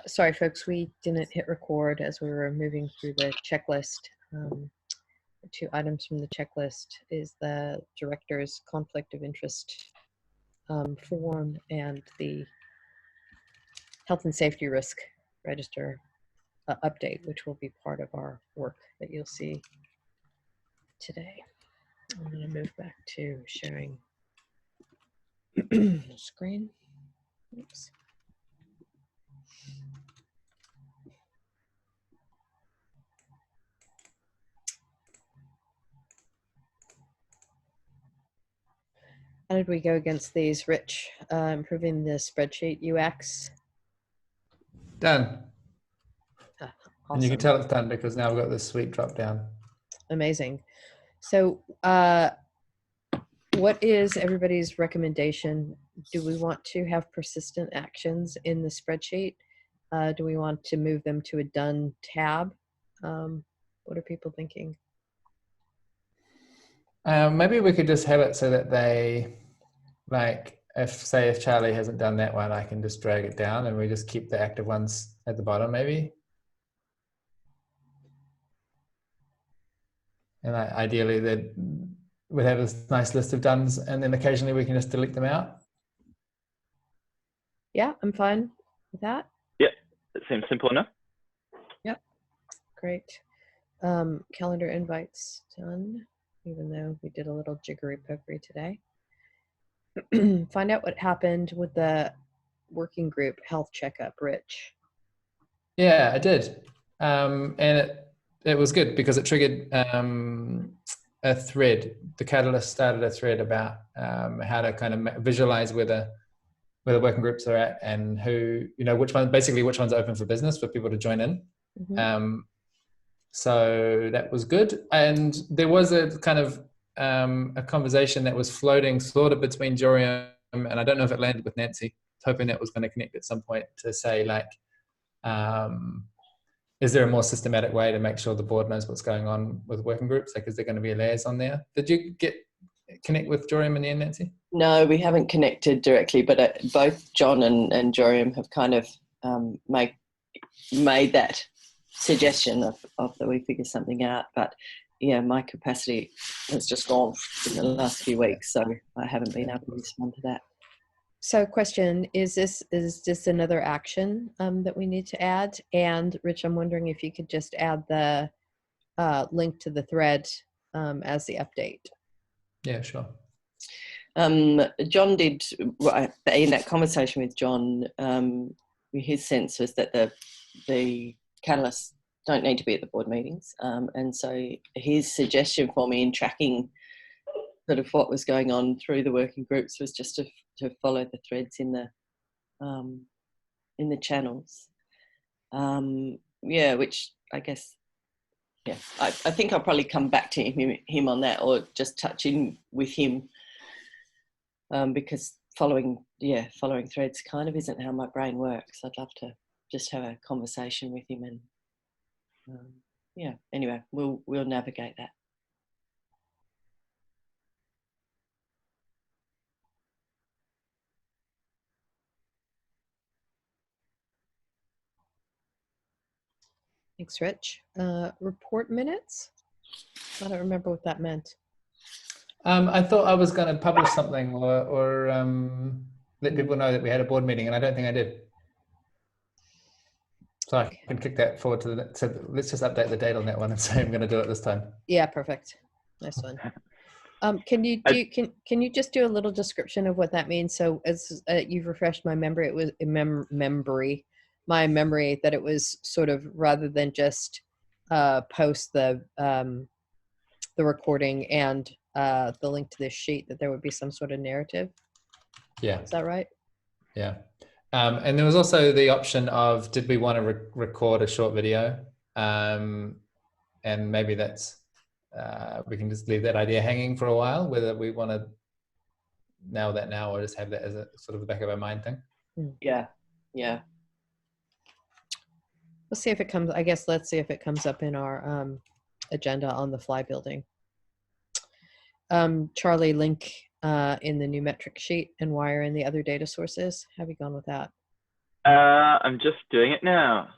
Sorry, folks, we didn't hit record as we were moving through the checklist. The 2 items from the checklist is the director's conflict of interest form and the health and safety risk register update, which will be part of our work that you'll see today. I'm going to move back to sharing screen. Oops. How did we go against these, Rich? Improving the spreadsheet UX? Done. Awesome. And you can tell it's done because now we've got this sweet drop down. Amazing. So what is everybody's recommendation? Do we want to have persistent actions in the spreadsheet? Do we want to move them to a done tab? What are people thinking? Maybe we could just have it so that they, like, if Charlie hasn't done that one, I can just drag it down and we just keep the active ones at the bottom, maybe. And ideally, that we'd have this nice list of dones, and then occasionally we can just delete them out. Yeah, I'm fine with that. Yep, that seems simple enough. Yep, great. Calendar invites done, even though we did a little jiggery pokery today. Find out what happened with the working group health checkup, Rich. Yeah, I did. And it was good because it triggered a thread. The Catalyst started a thread about how to kind of visualize where the working groups are at and who, which one's open for business for people to join in. Mm-hmm. So that was good. And there was a kind of a conversation that was floating sort of between Joriam and I don't know if it landed with Nancy. I was hoping that was going to connect at some point to say, like, is there a more systematic way to make sure the board knows what's going on with working groups? Like, is there going to be a liaison there? Did you connect with Joriam in the end, Nancy? No, we haven't connected directly, but both John and Joriam have kind of made that suggestion of that we figure something out. But yeah, my capacity has just gone in the last few weeks, so I haven't been able to respond to that. So question, is this another action that we need to add? And Rich, I'm wondering if you could just add the link to the thread as the update. Yeah, sure. John did, in that conversation with John, his sense was that the catalysts don't need to be at the board meetings. And so his suggestion for me in tracking sort of what was going on through the working groups was just to follow the threads in the channels. Yeah, which I guess, yeah, I think I'll probably come back to him on that, or just touch in with him, because following threads kind of isn't how my brain works. I'd love to just have a conversation with him, and yeah, anyway, we'll navigate that. Thanks, Rich. Report minutes? I don't remember what that meant. I thought I was going to publish something or let people know that we had a board meeting, and I don't think I did. So I can kick that forward so let's just update the date on that one and say I'm going to do it this time. Yeah, perfect. Nice one. Can you just do a little description of what that means? So as you've refreshed my memory, it was my memory that it was sort of, rather than just post the recording and the link to this sheet, that there would be some sort of narrative. Yeah. Is that right? Yeah. And there was also the option of, did we want to record a short video? And maybe that's, we can just leave that idea hanging for a while, whether we want to nail that now or just have that as a sort of the back of our mind thing. Yeah. Yeah. Let's see if it comes, I guess, let's see if it comes up in our agenda on the fly building. Charlie, link in the new metric sheet and wire in the other data sources. Have you gone with that? I'm just doing it now.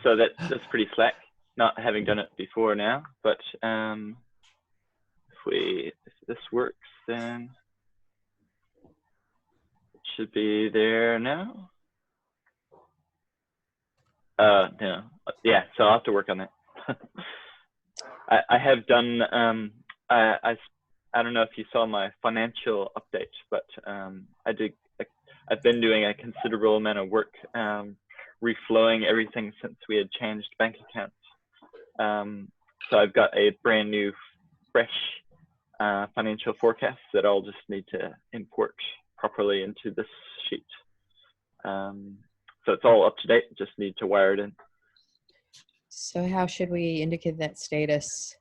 So that's pretty slack, not having done it before now. But if this works, then it should be there now. No, yeah. So I'll have to work on that. I have done. I don't know if you saw my financial update, but I've been doing a considerable amount of work reflowing everything since we had changed bank accounts. So I've got a brand new, fresh financial forecast that I'll just need to import properly into this sheet. So it's all up to date, just need to wire it in. So how should we indicate that status?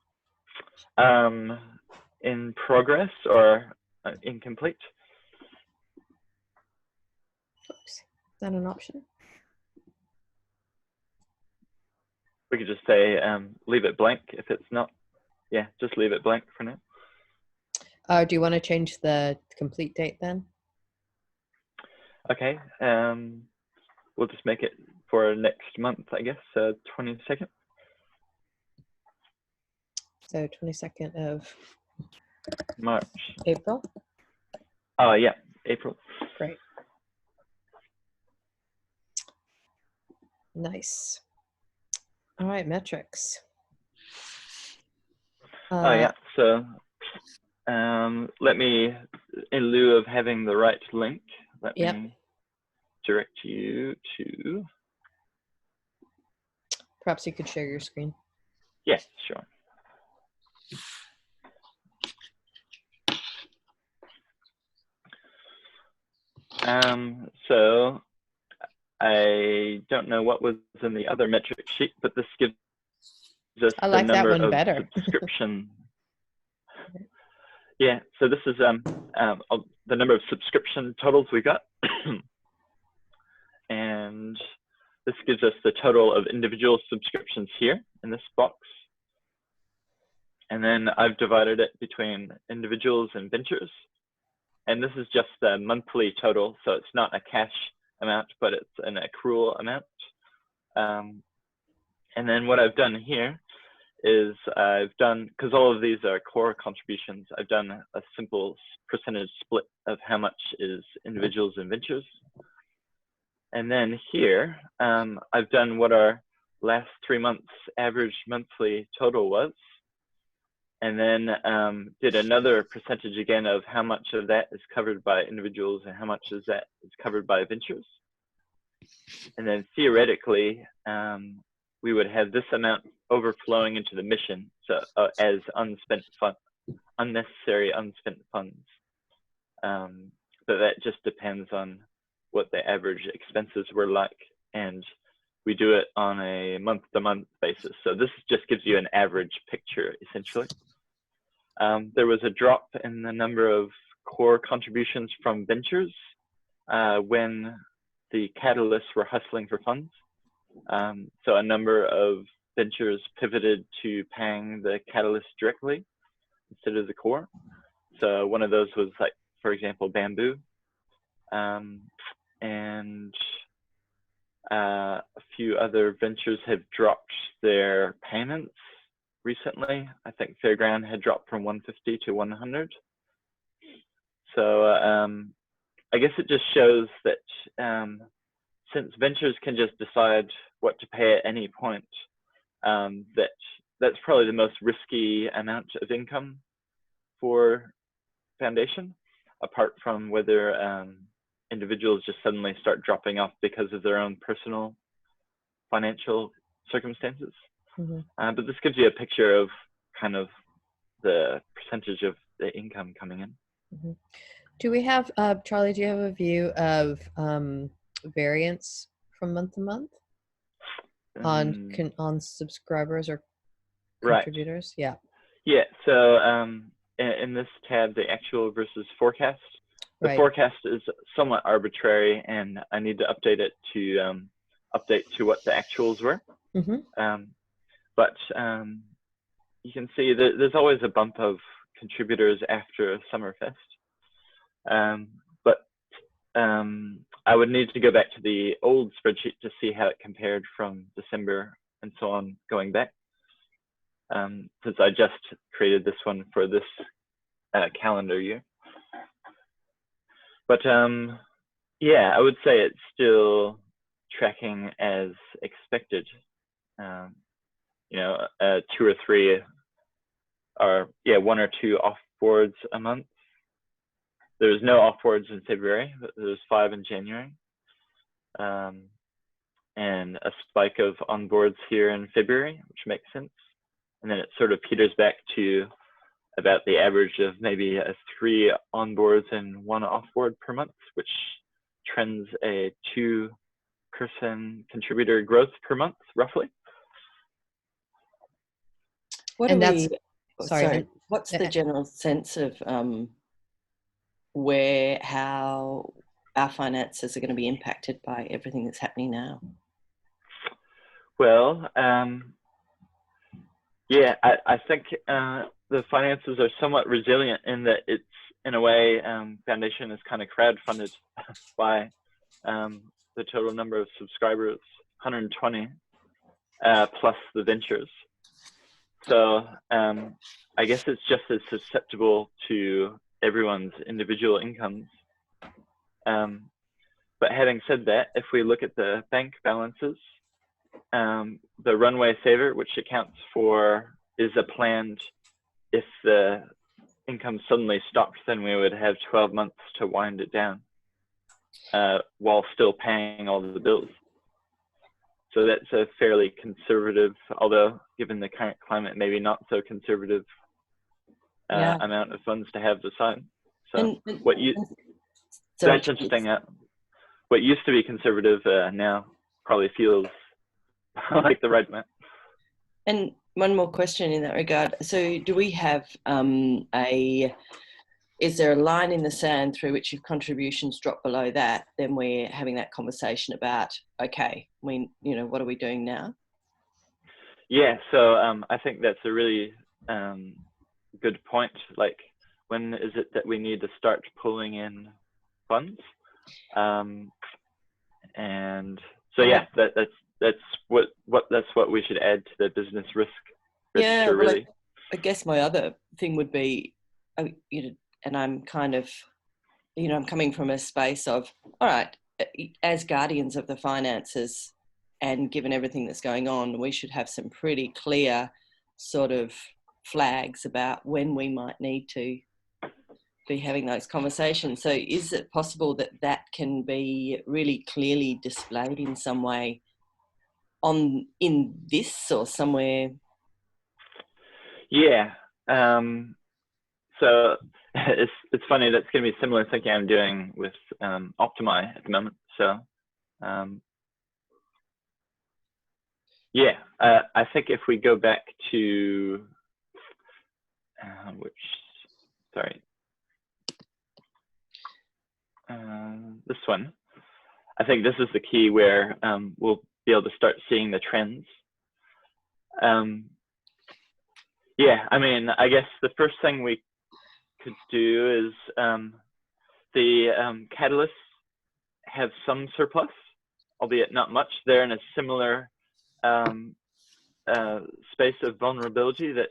In progress or incomplete? Oops. Is that an option? We could just say leave it blank if it's not. Yeah, just leave it blank for now. Do you want to change the complete date then? Okay, we'll just make it for next month, I guess, 22nd. So 22nd of March. April. Oh yeah, April. Great. Nice. All right, metrics. Oh yeah, so let me, in lieu of having the right link, let me direct you to. Perhaps you could share your screen. Yeah, sure. So I don't know what was in the other metric sheet, but this gives us I like the number that one of better. subscription. Yeah, so this is the number of subscription totals we got. And this gives us the total of individual subscriptions here in this box. And then I've divided it between individuals and ventures. And this is just the monthly total, so it's not a cash amount, but it's an accrual amount. And then what I've done here is I've done, because all of these are core contributions, I've done a simple percentage split of how much is individuals and ventures. And then here, I've done what our last 3 months average monthly total was. And then did another percentage again of how much of that is covered by individuals and how much of that is covered by ventures. And then theoretically, we would have this amount overflowing into the mission, so as unnecessary unspent funds. But that just depends on what the average expenses were like, and we do it on a month-to-month basis. So this just gives you an average picture, essentially. There was a drop in the number of core contributions from ventures when the catalysts were hustling for funds. So a number of ventures pivoted to paying the catalyst directly instead of the core. So one of those was, like, for example, Bamboo. And a few other ventures have dropped their payments recently. I think Fairground had dropped from 150 to 100. So I guess it just shows that since ventures can just decide what to pay at any point, that's probably the most risky amount of income for Foundation, apart from whether individuals just suddenly start dropping off because of their own personal financial circumstances. Mm-hmm. But this gives you a picture of kind of the percentage of the income coming in. Mm-hmm. Do we have, Charlie, do you have a view of variance from month to month on subscribers or contributors? Right. Yeah. Yeah, so in this tab, the actual versus forecast, the forecast is somewhat arbitrary, and I need to update it to what the actuals were. Mm-hmm. But you can see that there's always a bump of contributors after Summerfest. But I would need to go back to the old spreadsheet to see how it compared from December and so on going back, since I just created this one for this calendar year. But yeah, I would say it's still tracking as expected. You know, 2 or 3 or, yeah, 1 or 2 offboards a month. There's no offboards in February, but there's 5 in January. And a spike of onboards here in February, which makes sense. And then it sort of peters back to about the average of maybe 3 onboards and 1 offboard per month, which trends a 2-person contributor growth per month, roughly. What And are that's- we? sorry, Sorry. and- What's the general sense of how our finances are going to be impacted by everything that's happening now? Well, yeah, I think the finances are somewhat resilient in that it's, in a way, Foundation is kind of crowdfunded by the total number of subscribers, 120, plus the ventures. So I guess it's just as susceptible to everyone's individual incomes. But having said that, if we look at the bank balances, the runway saver, which accounts for, is a planned, if the income suddenly stopped, then we would have 12 months to wind it down while still paying all the bills. So that's a fairly conservative, although given the current climate, maybe not so conservative amount of funds to have aside. So that's interesting. What used to be conservative now probably feels like the right amount. And one more question in that regard. So do we have is there a line in the sand through which if contributions drop below that, then we're having that conversation about, okay, you know, what are we doing now? Yeah, so I think that's a really good point. Like, when is it that we need to start pulling in funds? And so yeah, that's what we should add to the business risk register. Yeah, well, really. I guess my other thing would be, you know, and I'm kind of, you know, I'm coming from a space of, all right, as guardians of the finances, and given everything that's going on, we should have some pretty clear sort of flags about when we might need to be having those conversations. So is it possible that that can be really clearly displayed in some way in this or somewhere? Yeah. So it's funny, that's going to be similar thinking I'm doing with Optimi at the moment. So yeah, I think if we go back to this one, I think this is the key where we'll be able to start seeing the trends. Yeah, I mean, I guess the first thing we could do is the catalysts have some surplus, albeit not much. They're in a similar space of vulnerability that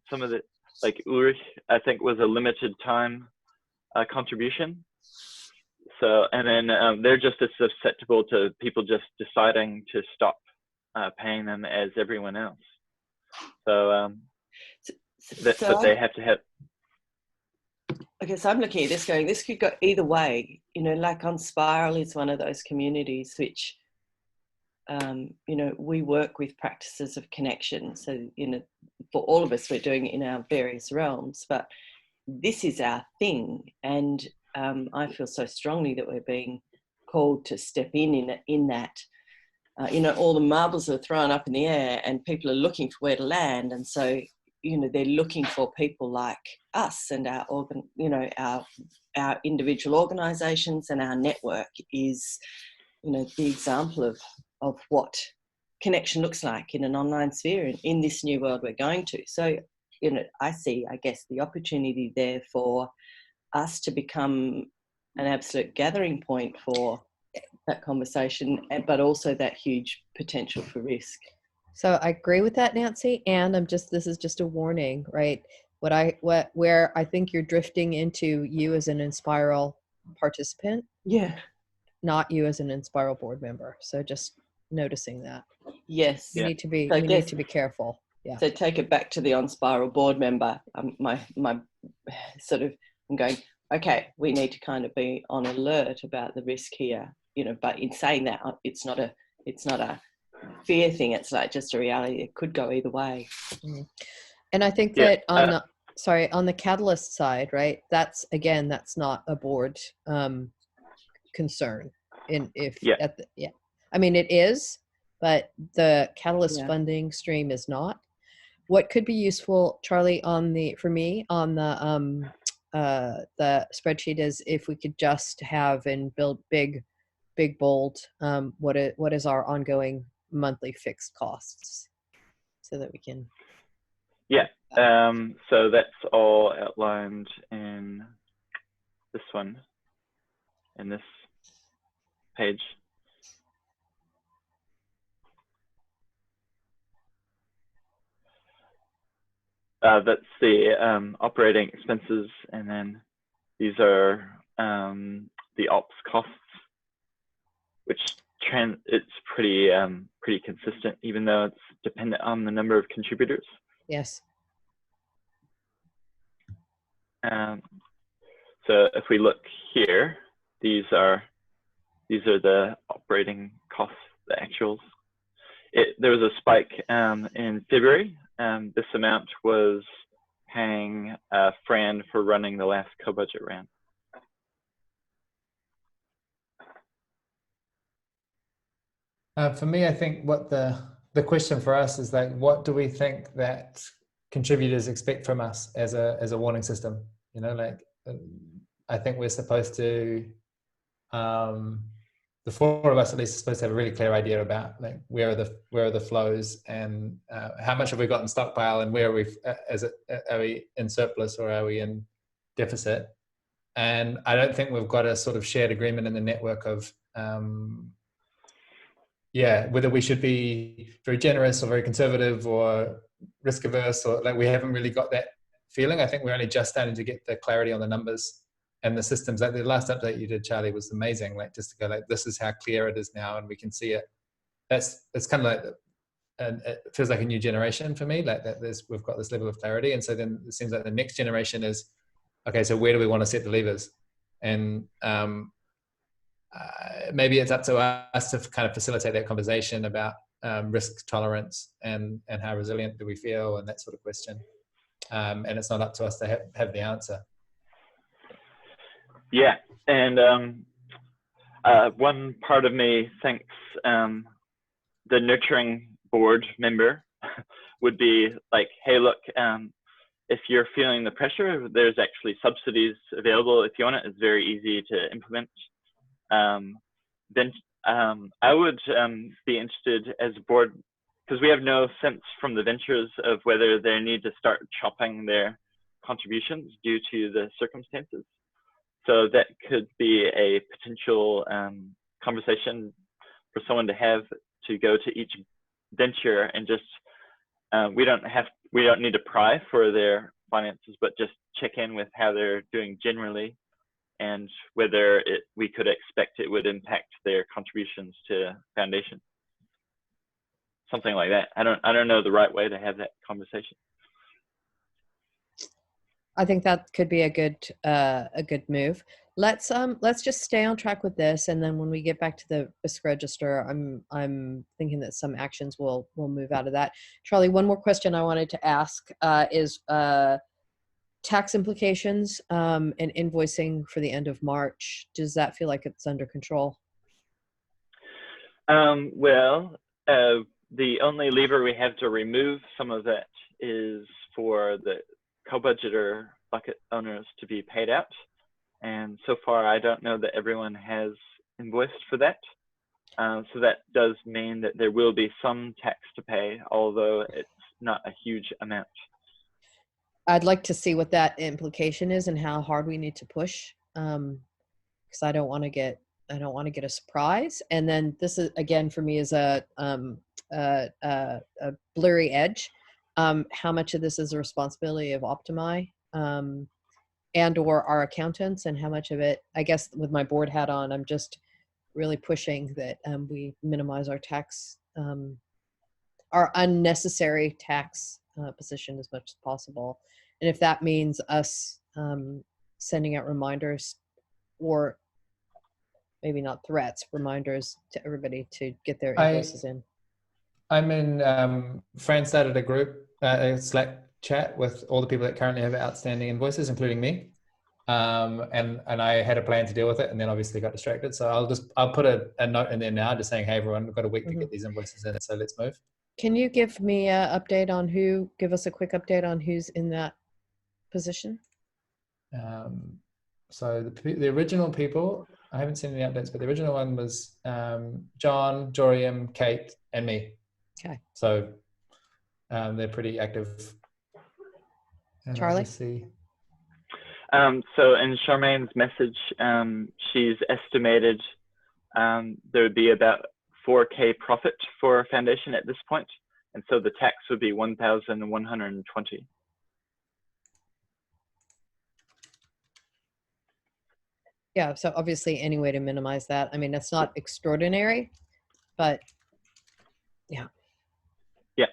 some of the, like Ulrich, I think, was a limited time contribution. So, and then they're just as susceptible to people just deciding to stop paying them as everyone else. So, but they have to have. Okay, so I'm looking at this going, this could go either way. You know, like Enspiral is one of those communities which, you know, we work with practices of connection. So, you know, for all of us, we're doing it in our various realms, but this is our thing. And I feel so strongly that we're being called to step in that. You know, all the marbles are thrown up in the air and people are looking for where to land. And so, you know, they're looking for people like us and our individual organisations, and our network is, you know, the example of what connection looks like in an online sphere in this new world we're going to. So, you know, I see, I guess, the opportunity there for us to become an absolute gathering point for that conversation, but also that huge potential for risk. So I agree with that, Nancy. And this is just a warning, right? Where I think you're drifting into you as an Enspiral participant, Yeah. not you as an Enspiral board member. So just noticing that. Yes. You need to be, So we need to be careful. Yeah. So take it back to the Enspiral board member. My sort of, I'm going, okay, we need to kind of be on alert about the risk here, you know, but in saying that, it's not a fear thing. It's like just a reality. It could go either way. And I think that on the catalyst side, right, that's not a board concern. I mean, it is, but the catalyst funding stream is not. What could be useful, Charlie, for me on the spreadsheet is if we could just have and build big bold, what is our ongoing monthly fixed costs, so that we can. Yeah. So that's all outlined in this one, in this page. That's the operating expenses, and then these are the ops costs, which it's pretty consistent, even though it's dependent on the number of contributors. Yes. So if we look here, these are the operating costs, the actuals. There was a spike in February. This amount was paying Fran for running the last co-budget round. For me, I think what the question for us is like, what do we think that contributors expect from us as a warning system? You know, like I think we're supposed to, the four of us at least are supposed to have a really clear idea about like where are the flows, and how much have we got in stockpile, and where are we are we in surplus or are we in deficit? And I don't think we've got a sort of shared agreement in the network of whether we should be very generous or very conservative or risk averse, or like we haven't really got that feeling. I think we're only just starting to get the clarity on the numbers and the systems. Like the last update you did, Charlie, was amazing. Like just to go like, this is how clear it is now, and we can see it. It's kind of like, and it feels like a new generation for me. Like that, we've got this level of clarity, and so then it seems like the next generation is, okay, so where do we want to set the levers? And maybe it's up to us to kind of facilitate that conversation about risk tolerance and how resilient do we feel, and that sort of question. And it's not up to us to have the answer. Yeah, and one part of me thinks the nurturing board member would be like, hey, look, if you're feeling the pressure, there's actually subsidies available. If you want it, it's very easy to implement. Then I would be interested as a board, because we have no sense from the ventures of whether they need to start chopping their contributions due to the circumstances. So that could be a potential conversation for someone to have, to go to each venture and just, we don't need to pry for their finances, but just check in with how they're doing generally, and whether we could expect it would impact their contributions to foundation. Something like that. I don't know the right way to have that conversation. I think that could be a good move. Let's just stay on track with this, and then when we get back to the risk register, I'm thinking that some actions will move out of that. Charlie, one more question I wanted to ask is tax implications and invoicing for the end of March. Does that feel like it's under control? Well, the only lever we have to remove some of that is for the co-budgeter bucket owners to be paid out. And so far, I don't know that everyone has invoiced for that. So that does mean that there will be some tax to pay, although it's not a huge amount. I'd like to see what that implication is and how hard we need to push, because I don't want to get I don't want to get a surprise. And then this is, again, for me is a blurry edge. How much of this is a responsibility of Optimi and or our accountants, and how much of it, I guess with my board hat on, I'm just really pushing that we minimize our tax, our unnecessary tax position as much as possible. And if that means us sending out reminders, or maybe not threats, reminders to everybody to get their invoices in. I'm in, Fran started a group, a Slack chat with all the people that currently have outstanding invoices, including me. And I had a plan to deal with it, and then obviously got distracted. So I'll put a note in there now just saying, hey, everyone, we've got a week to get these invoices in, so let's move. Can you give me an update on give us a quick update on who's in that position? So the original people, I haven't seen any updates, but the original one was John, Joriam, Kate, and me. Okay. So they're pretty active. And Charlie? see. So in Charmaine's message, she's estimated there would be about 4K profit for a foundation at this point, and so the tax would be 1,120. Yeah, so obviously any way to minimize that. I mean, that's not extraordinary, but yeah. Yeah.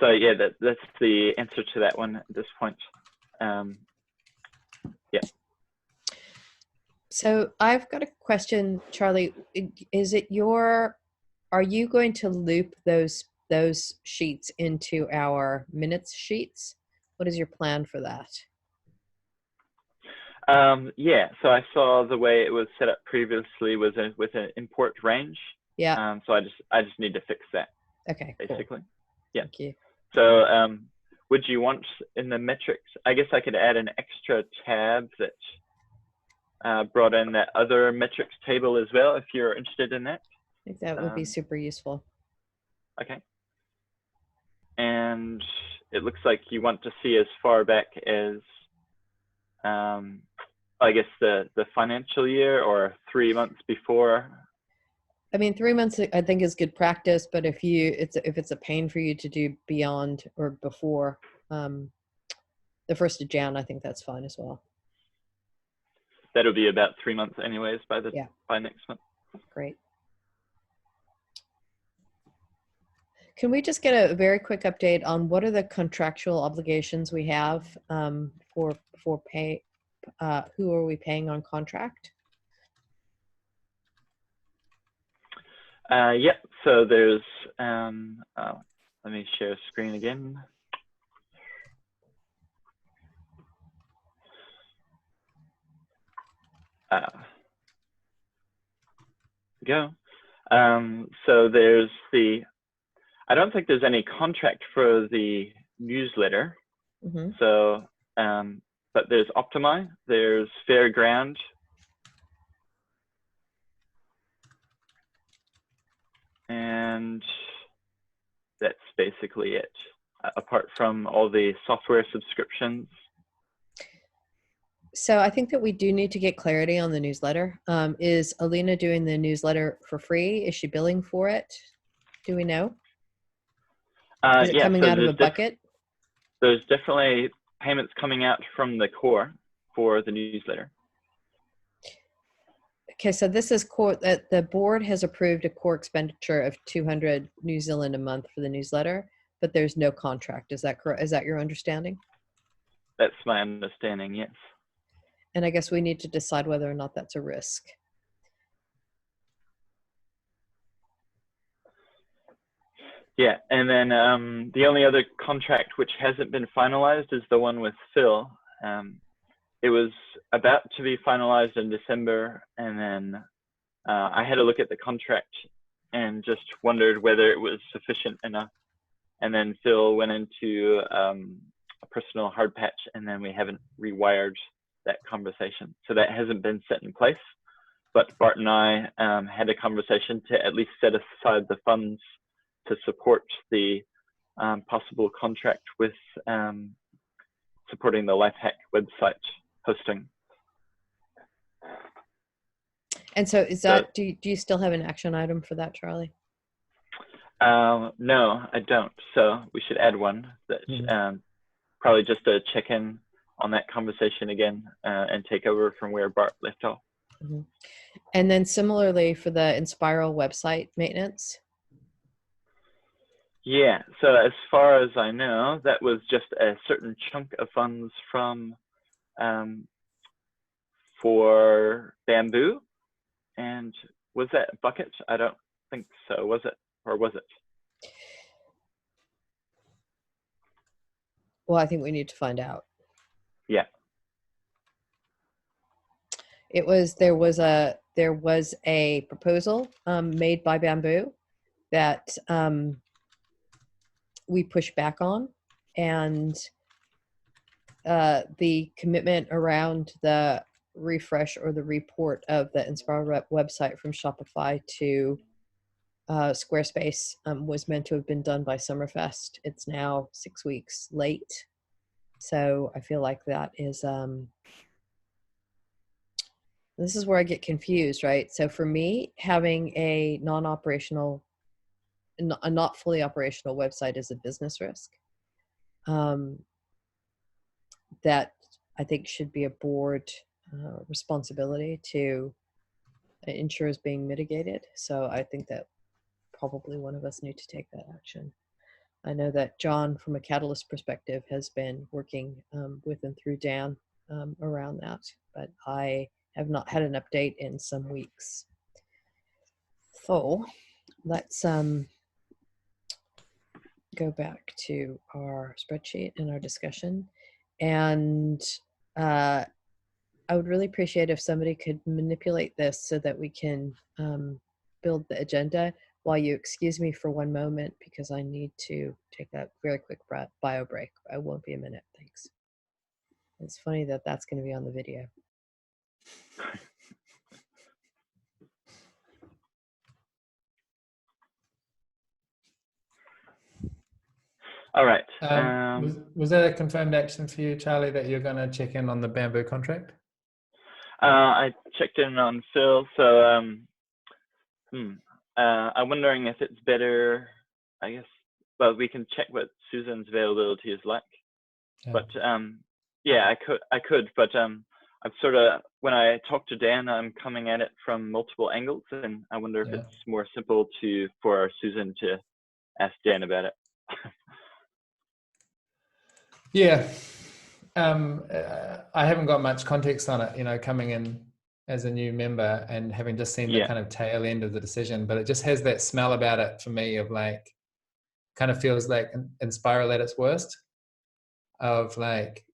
So yeah, that's the answer to that one at this point. Yeah. So I've got a question, Charlie. Is it are you going to loop those sheets into our minutes sheets? What is your plan for that? Yeah, so I saw the way it was set up previously was with an import range. Yeah. So I just need to fix that. Okay. Basically. Cool. Yeah. Thank you. So would you want in the metrics? I guess I could add an extra tab that brought in that other metrics table as well, if you're interested in that. I think that would be super useful. Okay. And it looks like you want to see as far back as, I guess the financial year, or 3 months before. I mean, 3 months I think is good practice, but if it's a pain for you to do beyond or before the 1st of Jan, I think that's fine as well. That'll be about 3 months anyways by next month. Great. Can we just get a very quick update on what are the contractual obligations we have for pay? Who are we paying on contract? Yep. So there's let me share screen again. Go. So there's I don't think there's any contract for the newsletter. Mm-hmm. So, but there's Optimi, there's Fairground, and that's basically it, apart from all the software subscriptions. So I think that we do need to get clarity on the newsletter. Is Alina doing the newsletter for free? Is she billing for it? Do we know? Is it coming out of a bucket? There's definitely payments coming out from the core for the newsletter. Okay, so this is core. The board has approved a core expenditure of 200 New Zealand a month for the newsletter, but there's no contract. Is that correct? Is that your understanding? That's my understanding, yes. And I guess we need to decide whether or not that's a risk. Yeah, and then the only other contract which hasn't been finalized is the one with Phil. It was about to be finalized in December, and then I had a look at the contract and just wondered whether it was sufficient enough. And then Phil went into a personal hard patch, and then we haven't rewired that conversation. So that hasn't been set in place. But Bart and I had a conversation to at least set aside the funds to support the possible contract with supporting the Lifehack website hosting. And so is that, do you still have an action item for that, Charlie? No, I don't. So we should add one that probably just to check in on that conversation again and take over from where Bart left off. Mm-hmm. And then similarly for the Enspiral website maintenance? Yeah, so as far as I know, that was just a certain chunk of funds from for Bamboo. And was that Bucket? I don't think so. Was it? Or was it? Well, I think we need to find out. Yeah. There was a proposal made by Bamboo that we pushed back on, and the commitment around the refresh or the report of the Enspiral website from Shopify to Squarespace was meant to have been done by Summerfest. It's now 6 weeks late. So I feel like that is, this is where I get confused, right? So for me, having a non-operational, a not fully operational website is a business risk. That I think should be a board responsibility to ensure is being mitigated. So I think that probably one of us need to take that action. I know that John, from a Catalyst perspective, has been working with and through Dan around that, but I have not had an update in some weeks. So let's go back to our spreadsheet and our discussion. And I would really appreciate if somebody could manipulate this so that we can build the agenda. While you excuse me for one moment, because I need to take a very quick bio break. I won't be a minute, thanks. It's funny that that's going to be on the video. All right. Was that a confirmed action for you, Charlie, that you're going to check in on the Bamboo contract? I checked in on Phil, so I'm wondering if it's better, I guess, well, we can check what Susan's availability is like. Yeah. But yeah, I could, but I'm sort of, when I talk to Dan, I'm coming at it from multiple angles, and I wonder if it's more simple for Susan to ask Dan about it. Yeah. I haven't got much context on it, you know, coming in as a new member and having just seen the kind of tail end of the decision, but it just has that smell about it for me of like, kind of feels like Enspiral at its worst, of like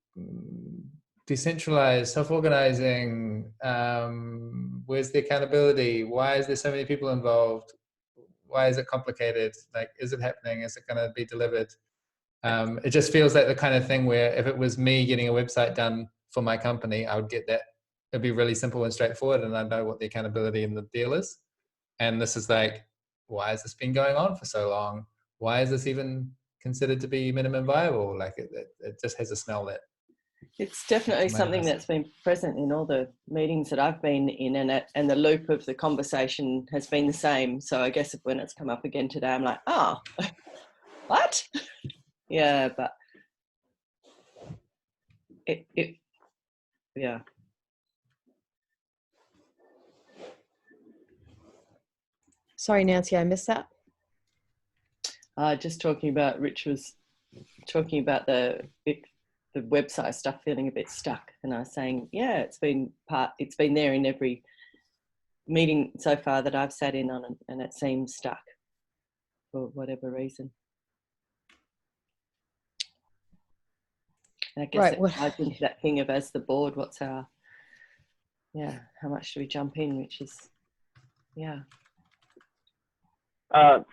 decentralized, self-organizing, where's the accountability? Why is there so many people involved? Why is it complicated? Like, is it happening? Is it going to be delivered? It just feels like the kind of thing where if it was me getting a website done for my company, I would get that. It'd be really simple and straightforward, and I know what the accountability and the deal is. And this is like, why has this been going on for so long? Why is this even considered to be minimum viable? Like it just has a smell that. It's definitely something that's been present in all the meetings that I've been in, and the loop of the conversation has been the same. So I guess when it's come up again today, I'm like, oh, what? Yeah, but yeah. Sorry, Nancy, I missed that. Just talking about, Rich was talking about the website stuff feeling a bit stuck, and I was saying, yeah, it's been there in every meeting so far that I've sat in on, and it seems stuck for whatever reason. And I guess it ties into that thing of, as the board, what's our, how much do we jump in, which is, So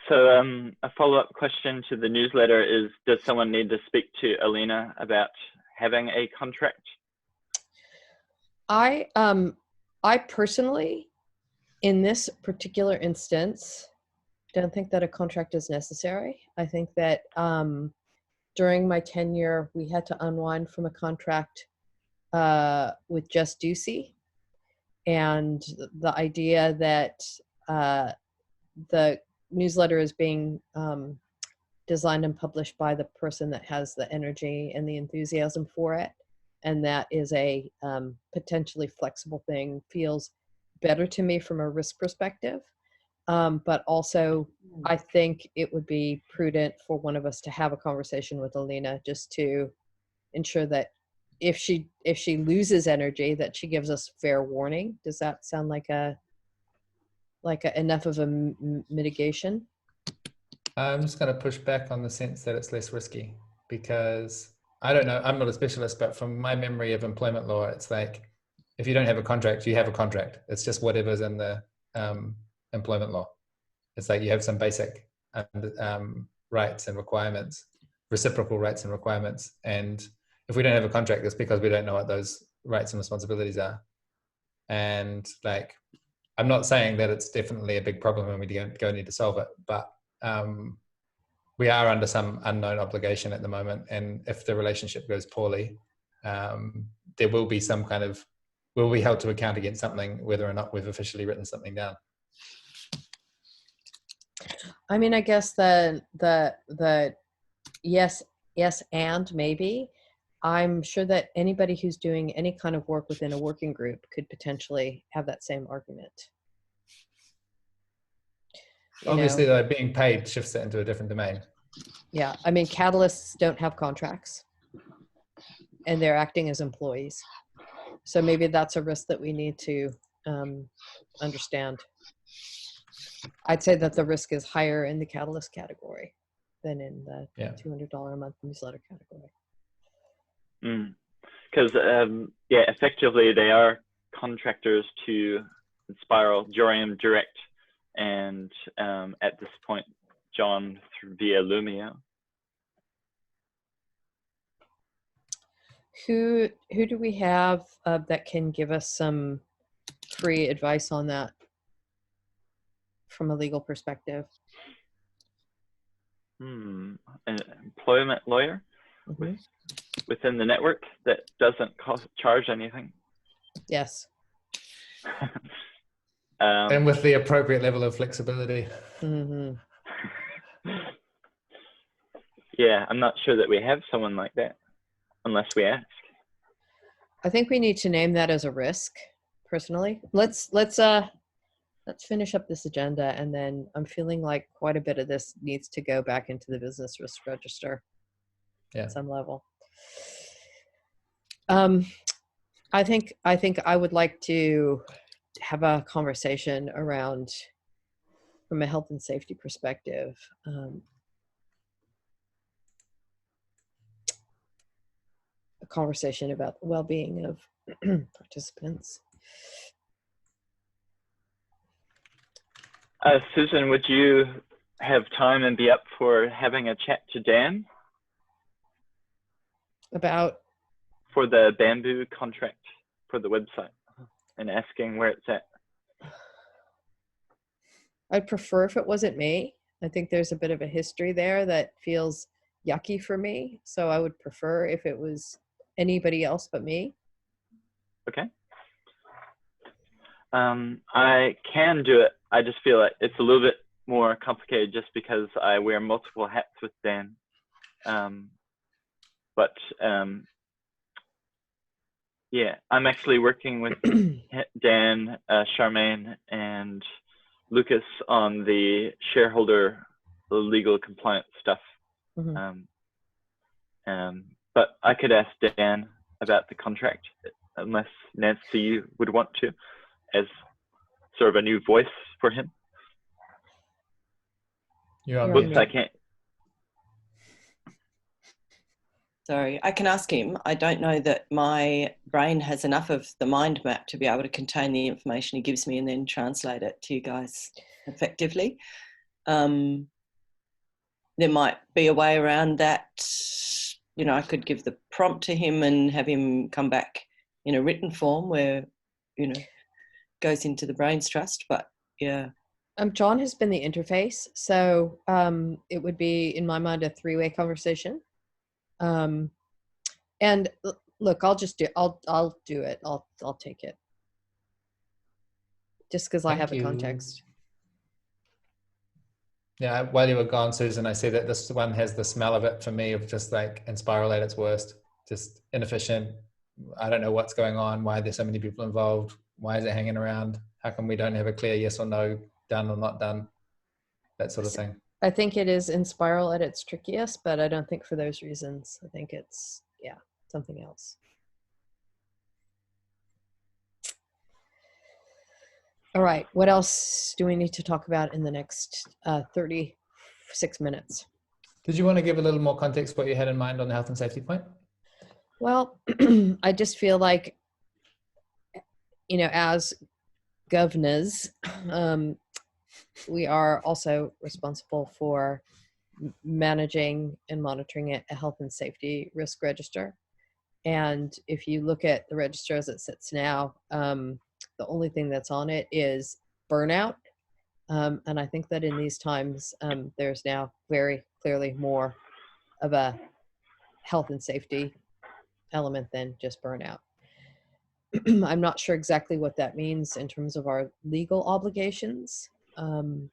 a follow-up question to the newsletter is, does someone need to speak to Alina about having a contract? I personally, in this particular instance, don't think that a contract is necessary. I think that during my tenure, we had to unwind from a contract with Just Ducey, and the idea that the newsletter is being designed and published by the person that has the energy and the enthusiasm for it, and that is a potentially flexible thing, feels better to me from a risk perspective. But also, I think it would be prudent for one of us to have a conversation with Alina, just to ensure that if she loses energy, that she gives us fair warning. Does that sound like enough of a mitigation? I'm just going to push back on the sense that it's less risky, because I don't know, I'm not a specialist, but from my memory of employment law, it's like, if you don't have a contract, you have a contract. It's just whatever's in the employment law. It's like you have some basic rights and requirements, reciprocal rights and requirements. And if we don't have a contract, it's because we don't know what those rights and responsibilities are. And like, I'm not saying that it's definitely a big problem and we go need to solve it, but we are under some unknown obligation at the moment. And if the relationship goes poorly, there will be some kind of, we'll be held to account against something, whether or not we've officially written something down. I mean, I guess the yes, and maybe. I'm sure that anybody who's doing any kind of work within a working group could potentially have that same argument. Obviously, though, being paid shifts it into a different domain. Yeah, I mean, catalysts don't have contracts, and they're acting as employees. So maybe that's a risk that we need to understand. I'd say that the risk is higher in the catalyst category than in the $200 a month newsletter category. Because yeah, effectively they are contractors to Enspiral, Jorium direct, and at this point, John via Lumia. Who do we have that can give us some free advice on that from a legal perspective? An employment lawyer within the network that doesn't charge anything. Yes. And with the appropriate level of flexibility. Yeah, I'm not sure that we have someone like that unless we ask. I think we need to name that as a risk, personally. Let's finish up this agenda, and then I'm feeling like quite a bit of this needs to go back into the business risk register at some level. I think I would like to have a conversation around, from a health and safety perspective, a conversation about the well-being of participants. Susan, would you have time and be up for having a chat to Dan? About? For the bamboo contract for the website, and asking where it's at. I'd prefer if it wasn't me. I think there's a bit of a history there that feels yucky for me. So I would prefer if it was anybody else but me. Okay. I can do it. I just feel like it's a little bit more complicated just because I wear multiple hats with Dan. Yeah, I'm actually working with Dan, Charmaine, and Lucas on the shareholder legal compliance stuff. But I could ask Dan about the contract, unless Nancy, you would want to, as sort of a new voice for him. Whoops, I can't. Sorry, I can ask him. I don't know that my brain has enough of the mind map to be able to contain the information he gives me and then translate it to you guys effectively. There might be a way around that. You know, I could give the prompt to him and have him come back in a written form where, you know, goes into the Brains Trust, but yeah. John has been the interface, so it would be, in my mind, a three-way conversation. And Look, I'll do it. I'll take it. Just because I Thank have a you. context. Yeah, while you were gone, Susan, I see that this one has the smell of it for me of just like Enspiral at its worst, just inefficient. I don't know what's going on. Why are there so many people involved? Why is it hanging around? How come we don't have a clear yes or no, done or not done? That sort of thing. I think it is Enspiral at its trickiest, but I don't think for those reasons. I think it's, yeah, something else. All right, what else do we need to talk about in the next 36 minutes? Did you want to give a little more context what you had in mind on the health and safety point? Well, I just feel like, you know, as governors, we are also responsible for managing and monitoring a health and safety risk register. And if you look at the register as it sits now, the only thing that's on it is burnout. And I think that in these times, there's now very clearly more of a health and safety element than just burnout. I'm not sure exactly what that means in terms of our legal obligations. And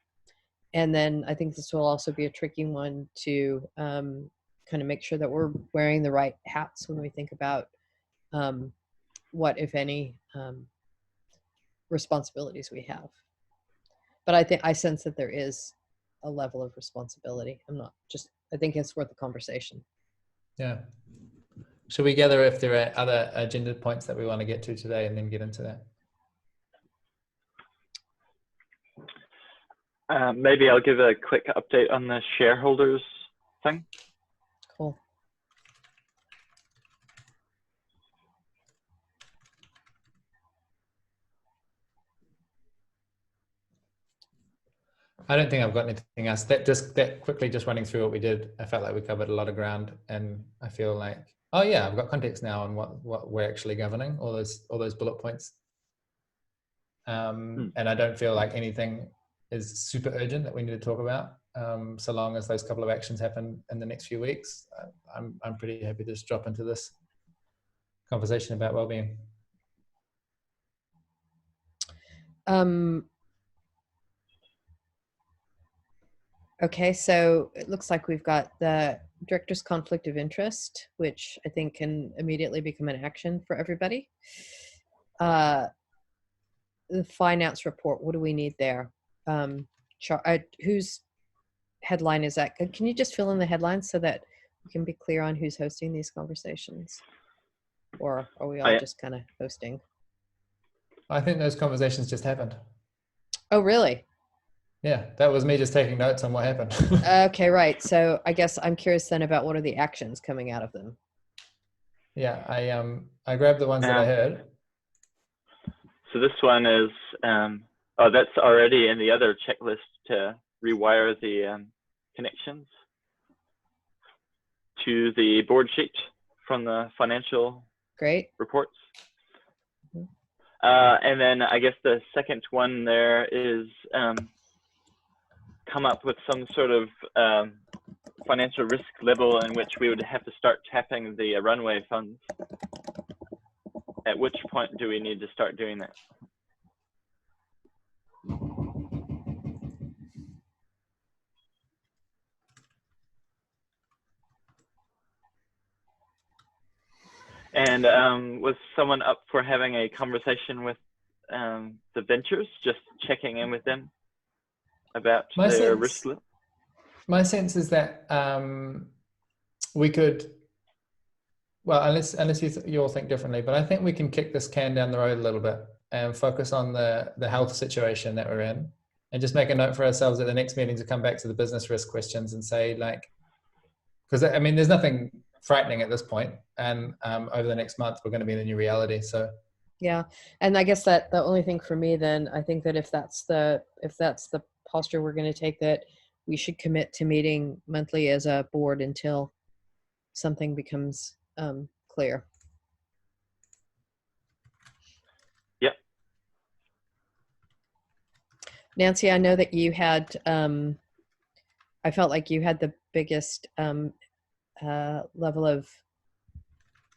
then I think this will also be a tricky one to kind of make sure that we're wearing the right hats when we think about what, if any, responsibilities we have. But I sense that there is a level of responsibility. I think it's worth a conversation. Yeah. Should we gather if there are other agenda points that we want to get to today and then get into that? Maybe I'll give a quick update on the shareholders thing. Cool. I don't think I've got anything else. That quickly just running through what we did, I felt like we covered a lot of ground, and I feel like, oh yeah, I've got context now on what we're actually governing, all those bullet points. And I don't feel like anything is super urgent that we need to talk about. So long as those couple of actions happen in the next few weeks, I'm pretty happy to just drop into this conversation about well-being. Okay, so it looks like we've got the director's conflict of interest, which I think can immediately become an action for everybody. The finance report, what do we need there? Whose headline is that? Can you just fill in the headlines so that we can be clear on who's hosting these conversations? Or are we all just kind of hosting? I think those conversations just happened. Oh, really? Yeah, that was me just taking notes on what happened. Okay, right. So I guess I'm curious then about what are the actions coming out of them? Yeah, I grabbed the ones that I heard. So this one is, that's already in the other checklist to rewire the connections to the board sheet from the financial reports. And then I guess the second one there is come up with some sort of financial risk level in which we would have to start tapping the runway funds. At which point do we need to start doing that? And was someone up for having a conversation with the ventures, just checking in with them about their risk level? My sense is that we could, well, unless you all think differently, but I think we can kick this can down the road a little bit and focus on the health situation that we're in, and just make a note for ourselves at the next meeting to come back to the business risk questions and say, like, because I mean, there's nothing frightening at this point, and over the next month we're going to be in a new reality. So yeah, and I guess that the only thing for me then, I think that if that's the posture we're going to take, that we should commit to meeting monthly as a board until something becomes clear. Yep. Nancy, I know that you had, I felt like you had the biggest level of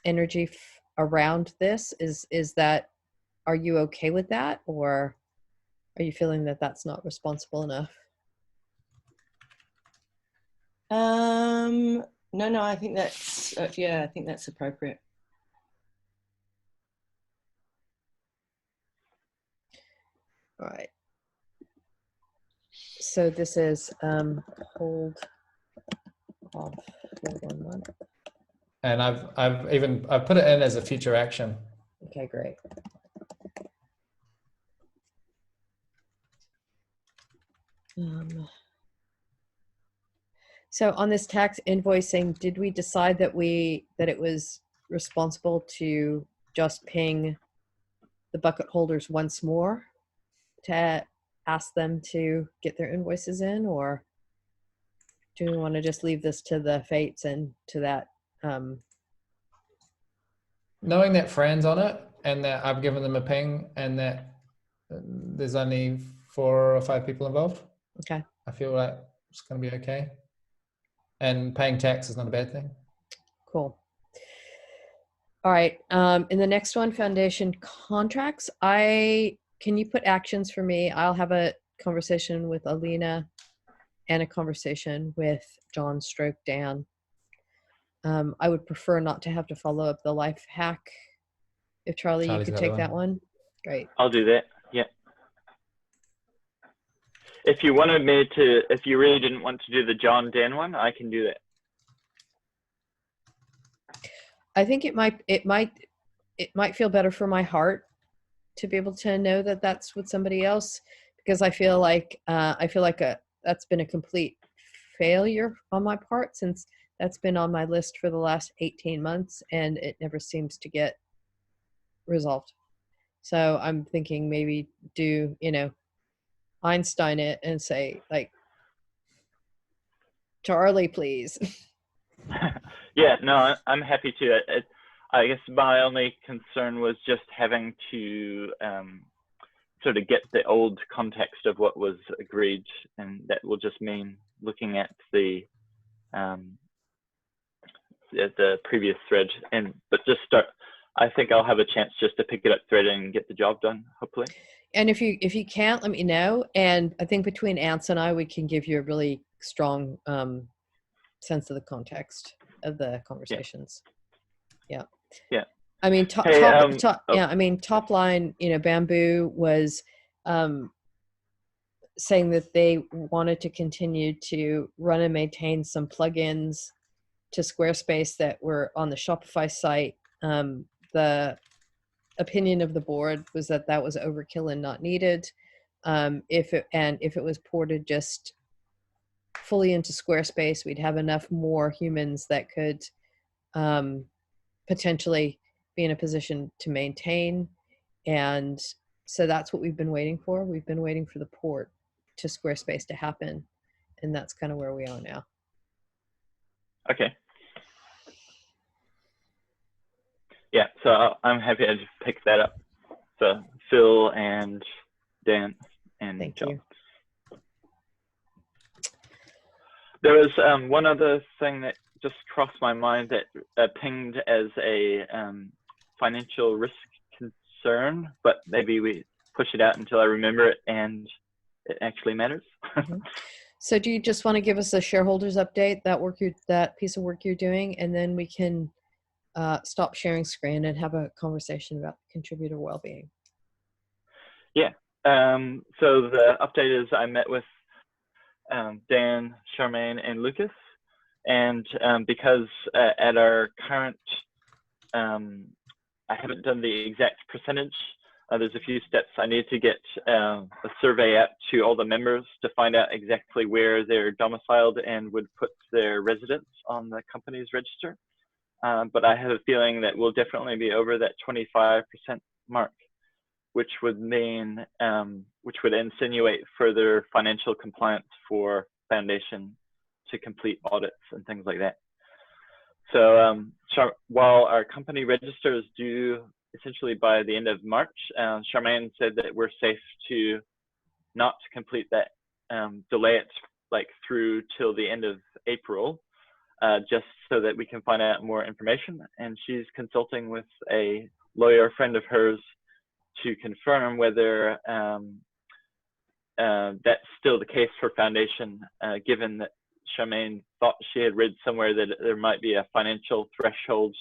energy around this. Is that, are you okay with that, or are you feeling that that's not responsible enough? No, I think that's yeah, I think that's appropriate. All right. So this is hold off 411. And I've put it in as a future action. Okay, great. So on this tax invoicing, did we decide that it was responsible to just ping the bucket holders once more to ask them to get their invoices in, or do we want to just leave this to the fates and to that? Knowing that Fran's on it and that I've given them a ping and that there's only 4 or 5 people involved, Okay. I feel like it's going to be okay. And paying tax is not a bad thing. Cool. All right. In the next one, foundation contracts, can you put actions for me? I'll have a conversation with Alina and a conversation with John stroke Dan. I would prefer not to have to follow up the life hack. If Charlie, you could take that one. Great. I'll do that. Yeah. If you wanted me to, if you really didn't want to do the John Dan one, I can do that. I think it might feel better for my heart to be able to know that that's with somebody else, because I feel like that's been a complete failure on my part, since that's been on my list for the last 18 months and it never seems to get resolved. So I'm thinking maybe do, Einstein it and say, like, Charlie, please. Yeah, no, I'm happy to. I guess my only concern was just having to sort of get the old context of what was agreed, and that will just mean looking at the previous thread, but just start. I think I'll have a chance just to pick it up thread and get the job done, hopefully. And if you can't, let me know. And I think between Ants and I, we can give you a really strong sense of the context of the conversations. Yeah. I mean, top line, Bamboo was saying that they wanted to continue to run and maintain some plugins to Squarespace that were on the Shopify site. The opinion of the board was that was overkill and not needed. If it was ported just fully into Squarespace, we'd have enough more humans that could potentially be in a position to maintain. And so that's what we've been waiting for. We've been waiting for the port to Squarespace to happen. And that's kind of where we are now. Okay. Yeah, so I'm happy to just pick that up. So Phil and Dan and Thank John. you. There was one other thing that just crossed my mind that pinged as a financial risk concern, but maybe we push it out until I remember it and it actually matters. Mm-hmm. So do you just want to give us a shareholders update, that piece of work you're doing, and then we can stop sharing screen and have a conversation about contributor well-being? Yeah. So the update is I met with Dan, Charmaine, and Lucas, and because at our current, I haven't done the exact percentage. There's a few steps. I need to get a survey out to all the members to find out exactly where they're domiciled and would put their residence on the company's register. But I have a feeling that we'll definitely be over that 25% mark, which would mean, which would insinuate further financial compliance for Foundation to complete audits and things like that. So while our company register is due essentially by the end of March, Charmaine said that we're safe to not complete that, delay it like through till the end of April. just so that we can find out more information. And she's consulting with a lawyer friend of hers to confirm whether that's still the case for foundation, given that Charmaine thought she had read somewhere that there might be a financial threshold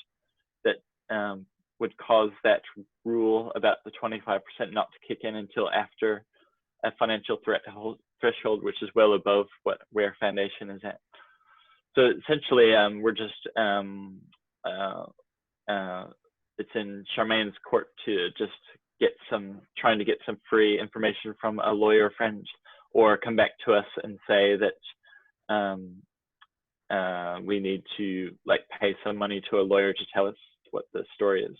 that would cause that rule about the 25% not to kick in until after a financial threshold, which is well above where foundation is at. So essentially, we're just it's in Charmaine's court to just trying to get some free information from a lawyer friend, or come back to us and say that we need to pay some money to a lawyer to tell us what the story is.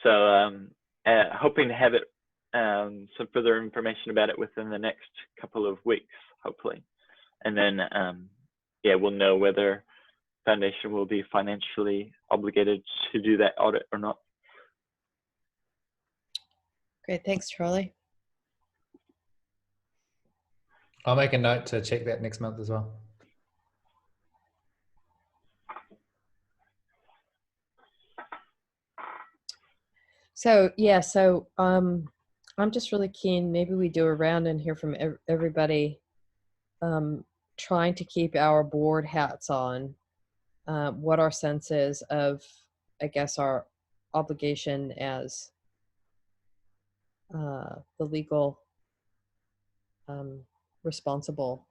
So hoping to have it some further information about it within the next couple of weeks, hopefully, and then yeah, we'll know whether foundation will be financially obligated to do that audit or not. Great, thanks, Charlie. I'll make a note to check that next month as well. So yeah, so I'm just really keen, maybe we do a round and hear from everybody, trying to keep our board hats on, what our sense is of, I guess, our obligation as the legal responsible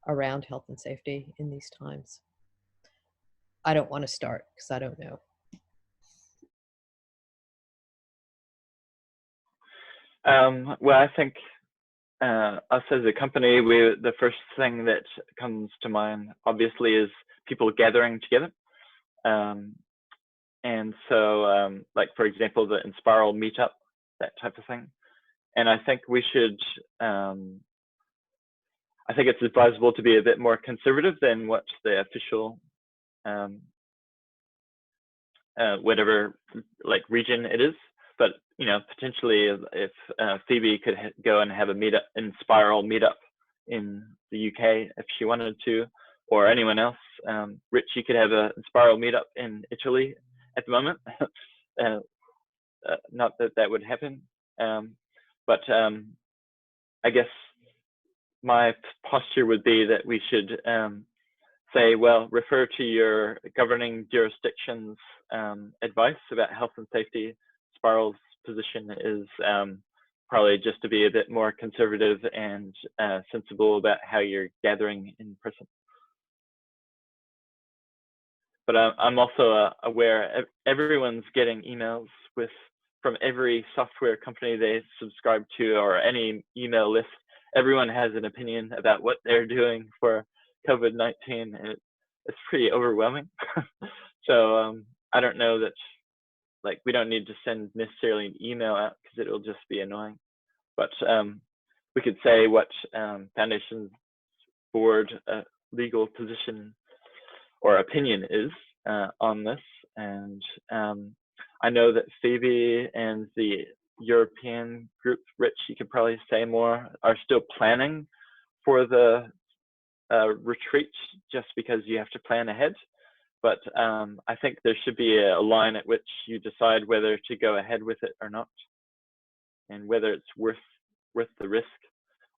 around health and safety in these times. I don't want to start because I don't know. Well, I think us as a company, the first thing that comes to mind, obviously, is people gathering together. And so, like, for example, the Enspiral meetup, that type of thing. And I think we should, I think it's advisable to be a bit more conservative than what the official, whatever region it is. But potentially, if Phoebe could go and have a Enspiral meetup in the UK if she wanted to, or anyone else, Rich, you could have a Enspiral meetup in Italy at the moment. Not that that would happen, but I guess my posture would be that we should say, well, refer to your governing jurisdiction's advice about health and safety. Enspiral's position is probably just to be a bit more conservative and sensible about how you're gathering in person. But I'm also aware everyone's getting emails from every software company they subscribe to, or any email list. Everyone has an opinion about what they're doing for COVID-19, and it's pretty overwhelming. So I don't know that, we don't need to send necessarily an email out because it'll just be annoying. But we could say what Foundation's board legal position or opinion is on this. And I know that Phoebe and the European group, Rich, you could probably say more, are still planning for the retreat, just because you have to plan ahead. But I think there should be a line at which you decide whether to go ahead with it or not, and whether it's worth the risk,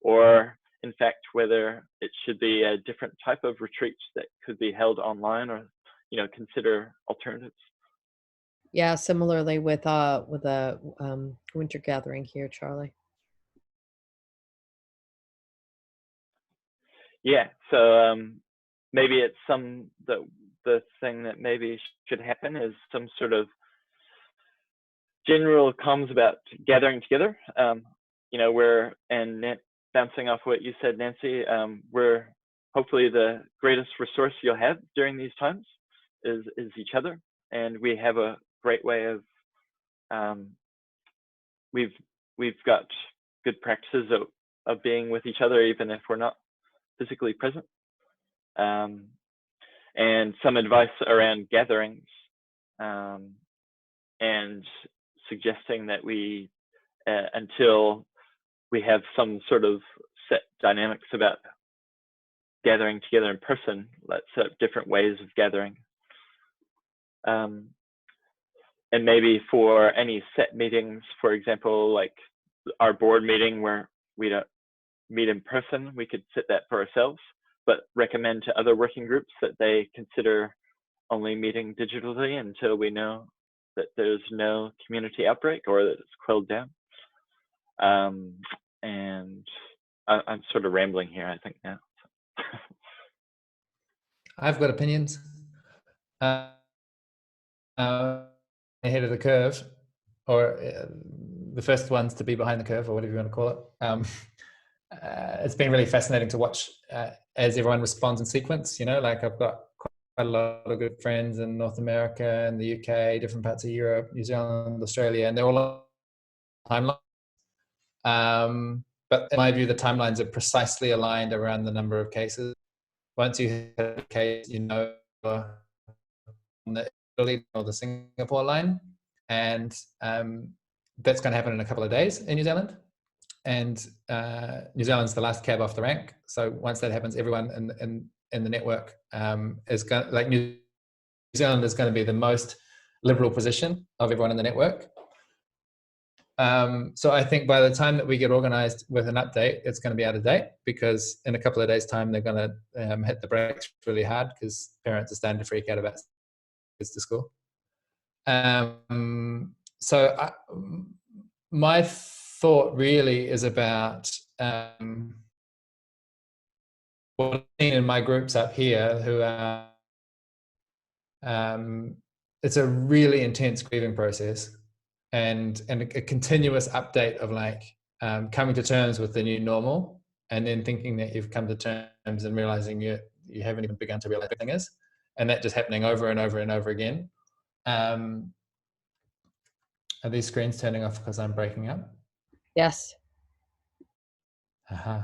or in fact whether it should be a different type of retreat that could be held online, or consider alternatives. Yeah, similarly with a winter gathering here, Charlie. Yeah, so maybe it's the thing that maybe should happen is some sort of general comms about gathering together. And bouncing off what you said, Nancy, we're hopefully the greatest resource you'll have during these times is each other, and we have a great way of we've got good practices of being with each other even if we're not physically present, and some advice around gatherings, and suggesting that we until we have some sort of set dynamics about gathering together in person, let's set up different ways of gathering. And maybe for any set meetings, for example, like our board meeting where we don't meet in person, we could set that for ourselves, but recommend to other working groups that they consider only meeting digitally until we know that there's no community outbreak or that it's quelled down. And I'm sort of rambling here, I think now. I've got opinions. Ahead of the curve, or the first ones to be behind the curve, or whatever you want to call it. It's been really fascinating to watch as everyone responds in sequence. You know, like I've got quite a lot of good friends in North America and the UK, different parts of Europe, New Zealand, Australia, and they're all on timeline. But in my view, the timelines are precisely aligned around the number of cases. Once you hit a case, you know, on the Italy or the Singapore line, and that's going to happen in a couple of days in New Zealand. And New Zealand's the last cab off the rank. So once that happens, everyone in the network is going, like New Zealand is going to be the most liberal position of everyone in the network. So I think by the time that we get organized with an update, it's going to be out of date, because in a couple of days' time, they're going to hit the brakes really hard because parents are starting to freak out about kids to school. My thought really is about what I've seen in my groups up here, who are, it's a really intense grieving process, and a continuous update of like coming to terms with the new normal, and then thinking that you've come to terms and realizing you haven't even begun to realize what the thing is, and that just happening over and over and over again. Are these screens turning off because I'm breaking up? Yes. Yeah,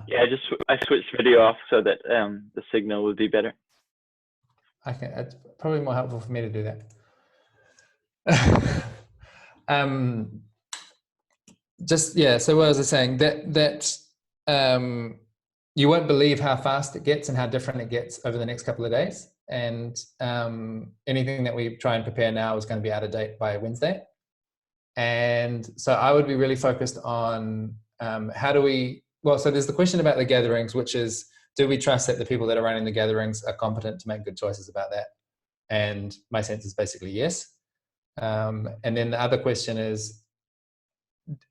I switched video off so that the signal would be better. Okay, it's probably more helpful for me to do that. Just, yeah, so what was I saying? That you won't believe how fast it gets and how different it gets over the next couple of days. And anything that we try and prepare now is going to be out of date by Wednesday. And so I would be really focused on how do we, well, so there's the question about the gatherings, which is, do we trust that the people that are running the gatherings are competent to make good choices about that? And my sense is basically yes. And then the other question is,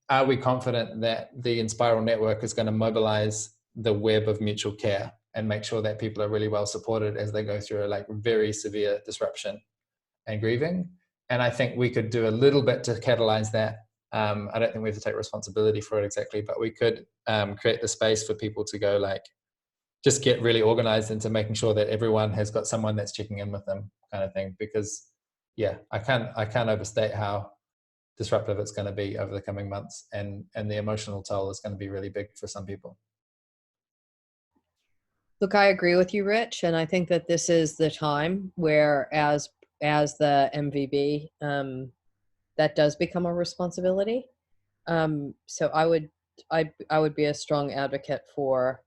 are we confident that the Enspiral network is going to mobilize the web of mutual care and make sure that people are really well supported as they go through a like very severe disruption and grieving? And I think we could do a little bit to catalyze that. I don't think we have to take responsibility for it exactly, but we could create the space for people to go like, just get really organized into making sure that everyone has got someone that's checking in with them, kind of thing. Because yeah, I can't overstate how disruptive it's going to be over the coming months, and the emotional toll is going to be really big for some people. Look, I agree with you, Rich, and I think that this is the time where, as the MVB, that does become a responsibility. So I would be a strong advocate for,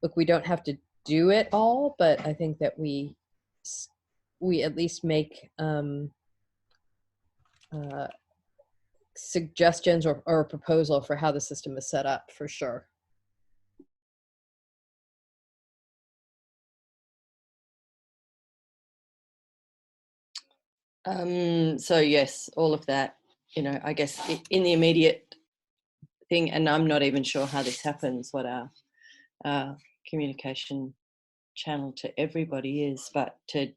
look, we don't have to do it all, but I think that we at least make suggestions or a proposal for how the system is set up, for sure. So yes, all of that, you know, I guess in the immediate thing, and I'm not even sure how this happens, what our communication channel to everybody is, but to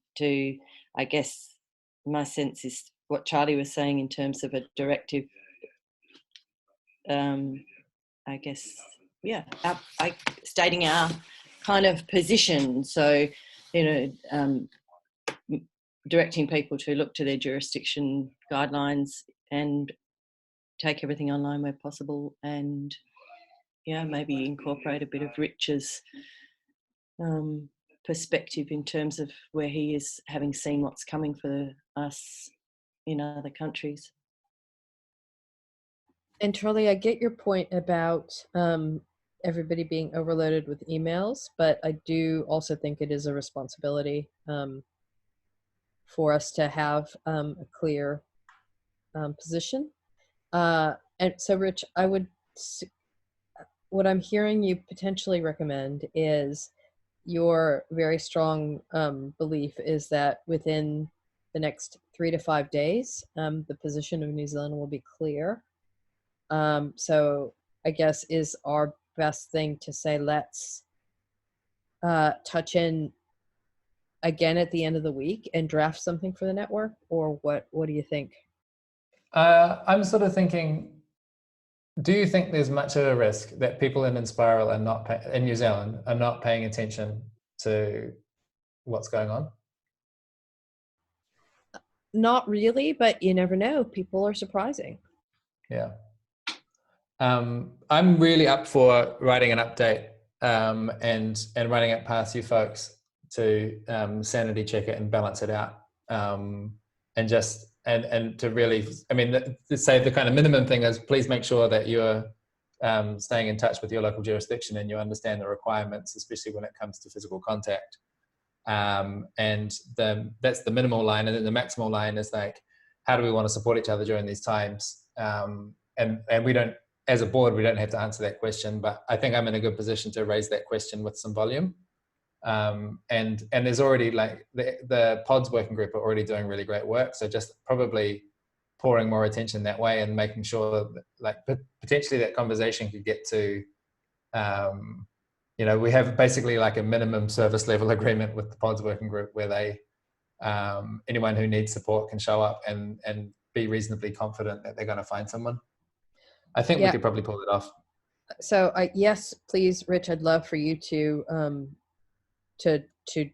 I guess my sense is what Charlie was saying in terms of a directive, I guess, yeah, stating our kind of position. So, you know, directing people to look to their jurisdiction guidelines and take everything online where possible, and yeah, maybe incorporate a bit of Rich's perspective in terms of where he is, having seen what's coming for us in other countries. And Charlie, I get your point about everybody being overloaded with emails, but I do also think it is a responsibility for us to have a clear position. And so, Rich, what I'm hearing you potentially recommend is your very strong belief is that within the next 3 to 5 days, the position of New Zealand will be clear. So I guess is our best thing to say, let's touch in again at the end of the week and draft something for the network, or what do you think? I'm sort of thinking, do you think there's much of a risk that people in Enspiral are not in New Zealand are not paying attention to what's going on? Not really, but you never know. People are surprising. Yeah. I'm really up for writing an update and running it past you folks to sanity check it and balance it out, and to really, I mean, to say the kind of minimum thing is please make sure that you're staying in touch with your local jurisdiction and you understand the requirements, especially when it comes to physical contact. And that's the minimal line, and then the maximal line is like, how do we want to support each other during these times? And we don't, as a board, we don't have to answer that question, but I think I'm in a good position to raise that question with some volume. And there's already like the pods working group are already doing really great work. So just probably pouring more attention that way and making sure that, like, potentially that conversation could get to, you know, we have basically like a minimum service level agreement with the pods working group where they, anyone who needs support can show up and be reasonably confident that they're going to find someone. I think we could probably pull it off. So yes, please, Rich, I'd love for you to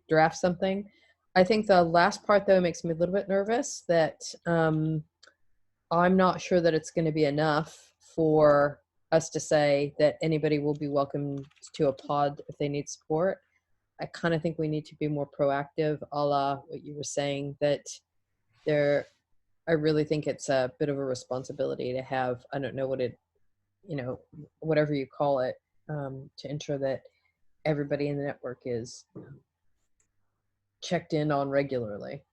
draft something. I think the last part though makes me a little bit nervous that I'm not sure that it's going to be enough for us to say that anybody will be welcome to a pod if they need support. I kind of think we need to be more proactive, a la what you were saying, that I really think it's a bit of a responsibility to have, I don't know what it, you know, whatever you call it, to ensure that everybody in the network is checked in on regularly.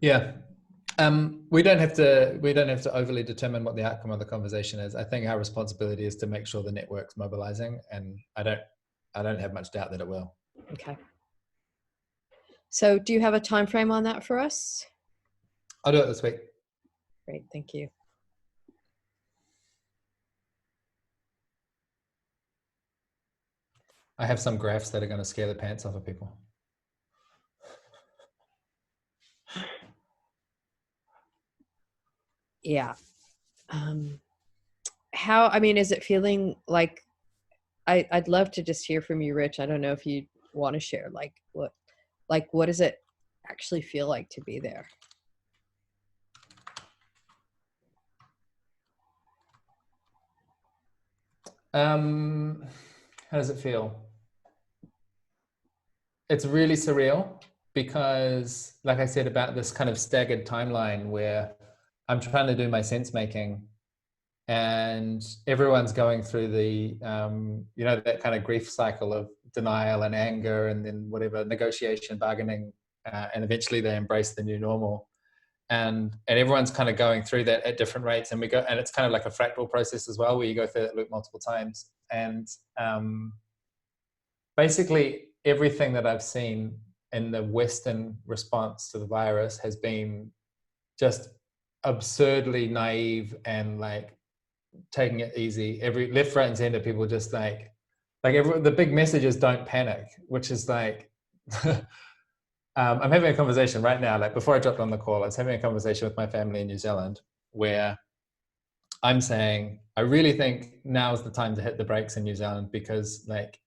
Yeah. We don't have to overly determine what the outcome of the conversation is. I think our responsibility is to make sure the network's mobilizing, and I don't have much doubt that it will. Okay. So do you have a time frame on that for us? I'll do it this week. Great, thank you. I have some graphs that are going to scare the pants off of people. Yeah. How, I mean, is it feeling like, I'd love to just hear from you, Rich. I don't know if you want to share, what does it actually feel like to be there? How does it feel? It's really surreal because, like I said, about this kind of staggered timeline where I'm trying to do my sense making and everyone's going through the, you know, that kind of grief cycle of denial and anger and then whatever, negotiation, bargaining, and eventually they embrace the new normal. And everyone's kind of going through that at different rates, and it's kind of like a fractal process as well, where you go through that loop multiple times. And basically everything that I've seen in the Western response to the virus has been just absurdly naive and like taking it easy. Every left, right, and center, people just like the big message is don't panic, which is like. I'm having a conversation right now, like before I dropped on the call, I was having a conversation with my family in New Zealand where I'm saying, I really think now is the time to hit the brakes in New Zealand because like,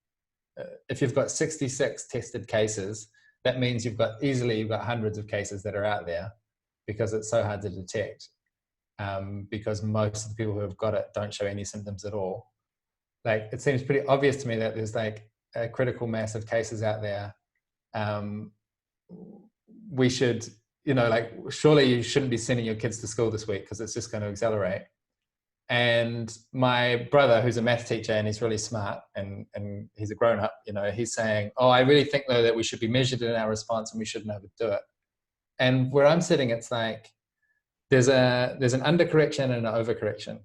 if you've got 66 tested cases, that means you've got hundreds of cases that are out there because it's so hard to detect, because most of the people who have got it don't show any symptoms at all. Like, it seems pretty obvious to me that there's like a critical mass of cases out there. We should, you know, like, surely you shouldn't be sending your kids to school this week because it's just going to accelerate. And my brother, who's a math teacher and he's really smart and he's a grown up, you know, he's saying, oh, I really think though that we should be measured in our response and we shouldn't overdo it. And where I'm sitting, it's like, there's an undercorrection and an overcorrection.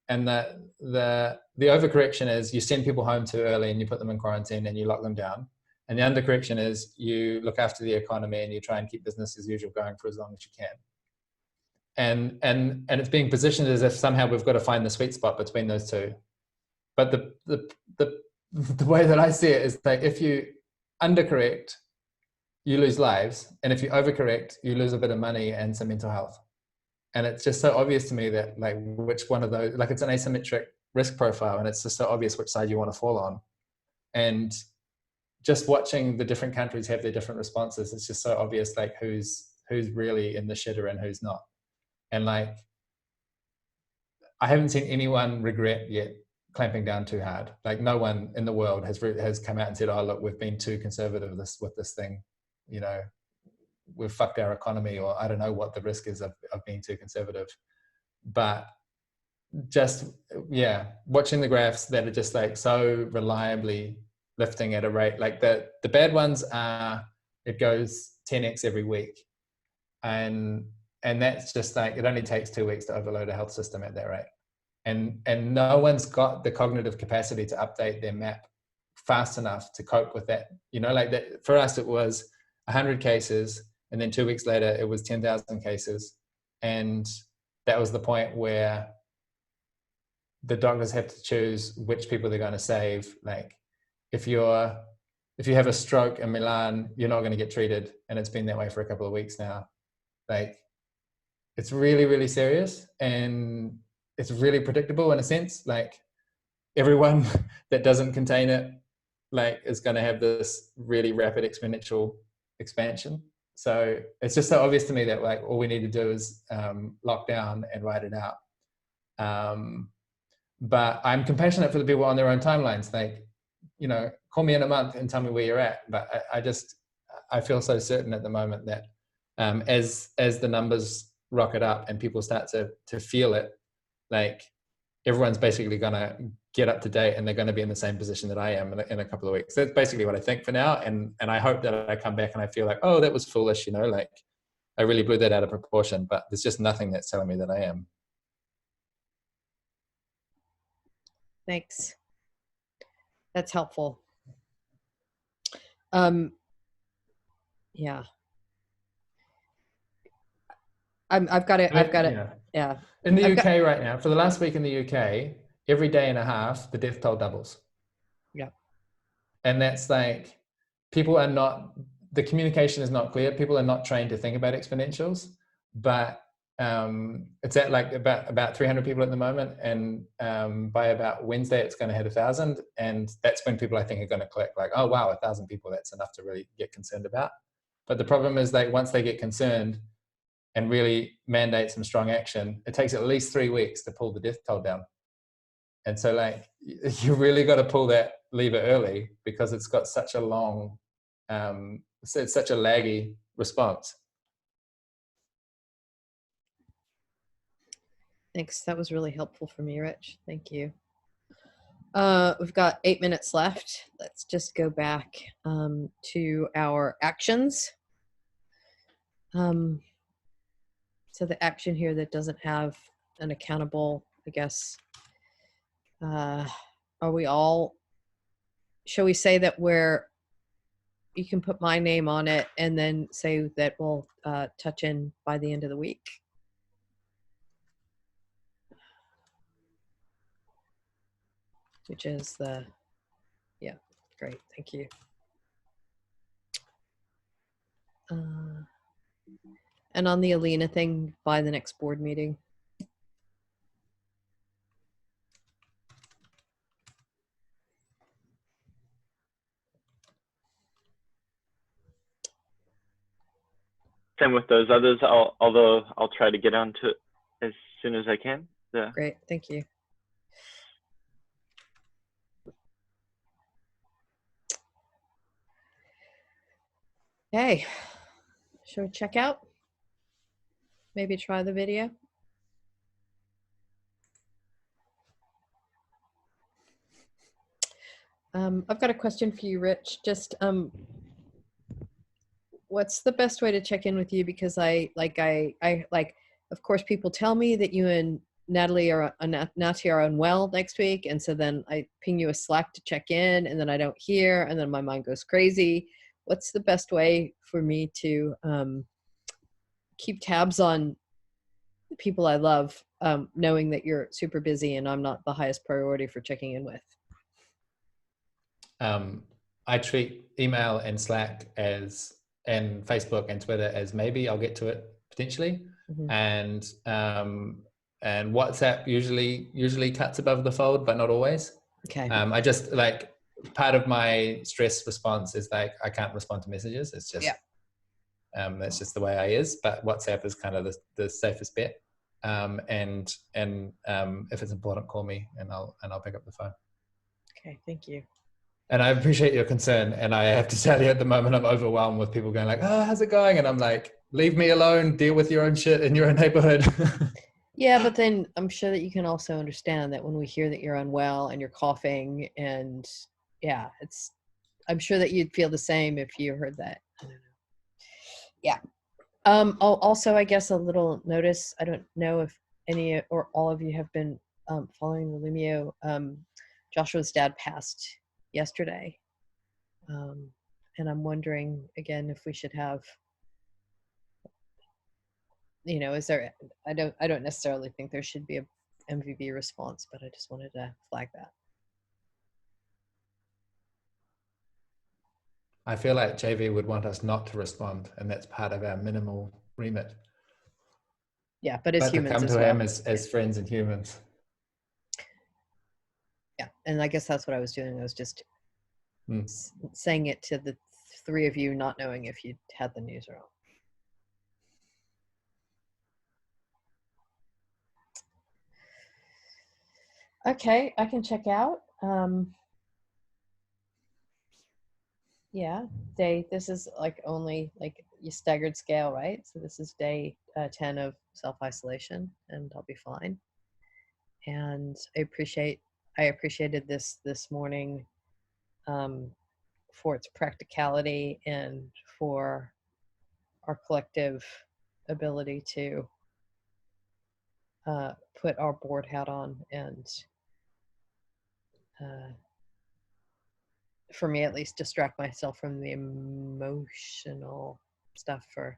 And the overcorrection is you send people home too early and you put them in quarantine and you lock them down. And the undercorrection is you look after the economy and you try and keep business as usual going for as long as you can. And it's being positioned as if somehow we've got to find the sweet spot between those two. But the way that I see it is that if you undercorrect, you lose lives, and if you overcorrect, you lose a bit of money and some mental health. And it's just so obvious to me that like which one of those, like it's an asymmetric risk profile, and it's just so obvious which side you want to fall on. And just watching the different countries have their different responses, it's just so obvious like who's really in the shitter and who's not. And like, I haven't seen anyone regret yet clamping down too hard. Like no one in the world has come out and said, oh, look, we've been too conservative with this thing. You know, we've fucked our economy, or I don't know what the risk is of being too conservative. But just, yeah, watching the graphs that are just like so reliably lifting at a rate, like the bad ones are, it goes 10x every week. And that's just like, it only takes 2 weeks to overload a health system at that rate. And no one's got the cognitive capacity to update their map fast enough to cope with that. You know, like that for us, it was 100 cases. And then 2 weeks later, it was 10,000 cases. And that was the point where the doctors have to choose which people they're going to save. Like if you have a stroke in Milan, you're not going to get treated. And it's been that way for a couple of weeks now. Like, it's really, really serious, and it's really predictable in a sense. Like everyone that doesn't contain it, like is going to have this really rapid exponential expansion. So it's just so obvious to me that like all we need to do is lock down and ride it out. But I'm compassionate for the people on their own timelines. Like, you know, call me in a month and tell me where you're at. But I feel so certain at the moment that as the numbers rocket up and people start to feel it, like everyone's basically going to get up to date and they're going to be in the same position that I am in a couple of weeks. That's basically what I think for now. And I hope that I come back and I feel like, oh, that was foolish, you know, like I really blew that out of proportion, but there's just nothing that's telling me that I am. Thanks. That's helpful. Yeah. I've got it. Yeah. In the UK right now, for the last week in the UK, every day and a half, the death toll doubles. Yeah. And that's like, the communication is not clear. People are not trained to think about exponentials, but it's at like about 300 people at the moment. And by about Wednesday, it's going to hit 1,000. And that's when people, I think, are going to click like, oh, wow, 1,000 people, that's enough to really get concerned about. But the problem is like once they get concerned and really mandate some strong action, it takes at least 3 weeks to pull the death toll down. And so like, you really got to pull that lever early because it's got such a long, it's such a laggy response. Thanks. That was really helpful for me, Rich. Thank you. We've got 8 minutes left. Let's just go back to our actions. So the action here that doesn't have an accountable, I guess, are we all, shall we say that you can put my name on it and then say that we'll touch in by the end of the week? Which is yeah, great, thank you. And on the Alina thing, by the next board meeting. Same with those others, although I'll try to get onto it as soon as I can. Yeah. Great, thank you. Okay, should we check out? Maybe try the video? I've got a question for you, Rich. Just what's the best way to check in with you? Because I of course, people tell me that you and Natalie are Nati are unwell next week, and so then I ping you a Slack to check in, and then I don't hear, and then my mind goes crazy. What's the best way for me to keep tabs on the people I love, knowing that you're super busy and I'm not the highest priority for checking in with? I treat email and Slack and Facebook and Twitter as maybe I'll get to it potentially, and WhatsApp usually cuts above the fold, but not always. Okay. I just like, part of my stress response is like I can't respond to messages. It's just that's just the way I is. But WhatsApp is kind of the safest bet. And if it's important, call me and I'll pick up the phone. Okay, thank you. And I appreciate your concern. And I have to tell you, at the moment, I'm overwhelmed with people going like, "Oh, how's it going?" And I'm like, "Leave me alone. Deal with your own shit in your own neighborhood." Yeah, but then I'm sure that you can also understand that when we hear that you're unwell and you're coughing, and I'm sure that you'd feel the same if you heard that. I don't know. Yeah. Also, I guess a little notice. I don't know if any or all of you have been following the Lumio. Joshua's dad passed yesterday, and I'm wondering again if we should have, is there? I don't necessarily think there should be a MVB response, but I just wanted to flag that. I feel like JV would want us not to respond, and that's part of our minimal remit. Yeah, but as humans, to come as to well. him as friends and humans. Yeah, and I guess that's what I was doing. I was just saying it to the three of you, not knowing if you'd had the news or not. Okay, I can check out. Yeah, this is like only like you staggered scale, right? So this is day 10 of self-isolation, and I'll be fine. And I appreciated this morning for its practicality and for our collective ability to put our board hat on and for me at least distract myself from the emotional stuff for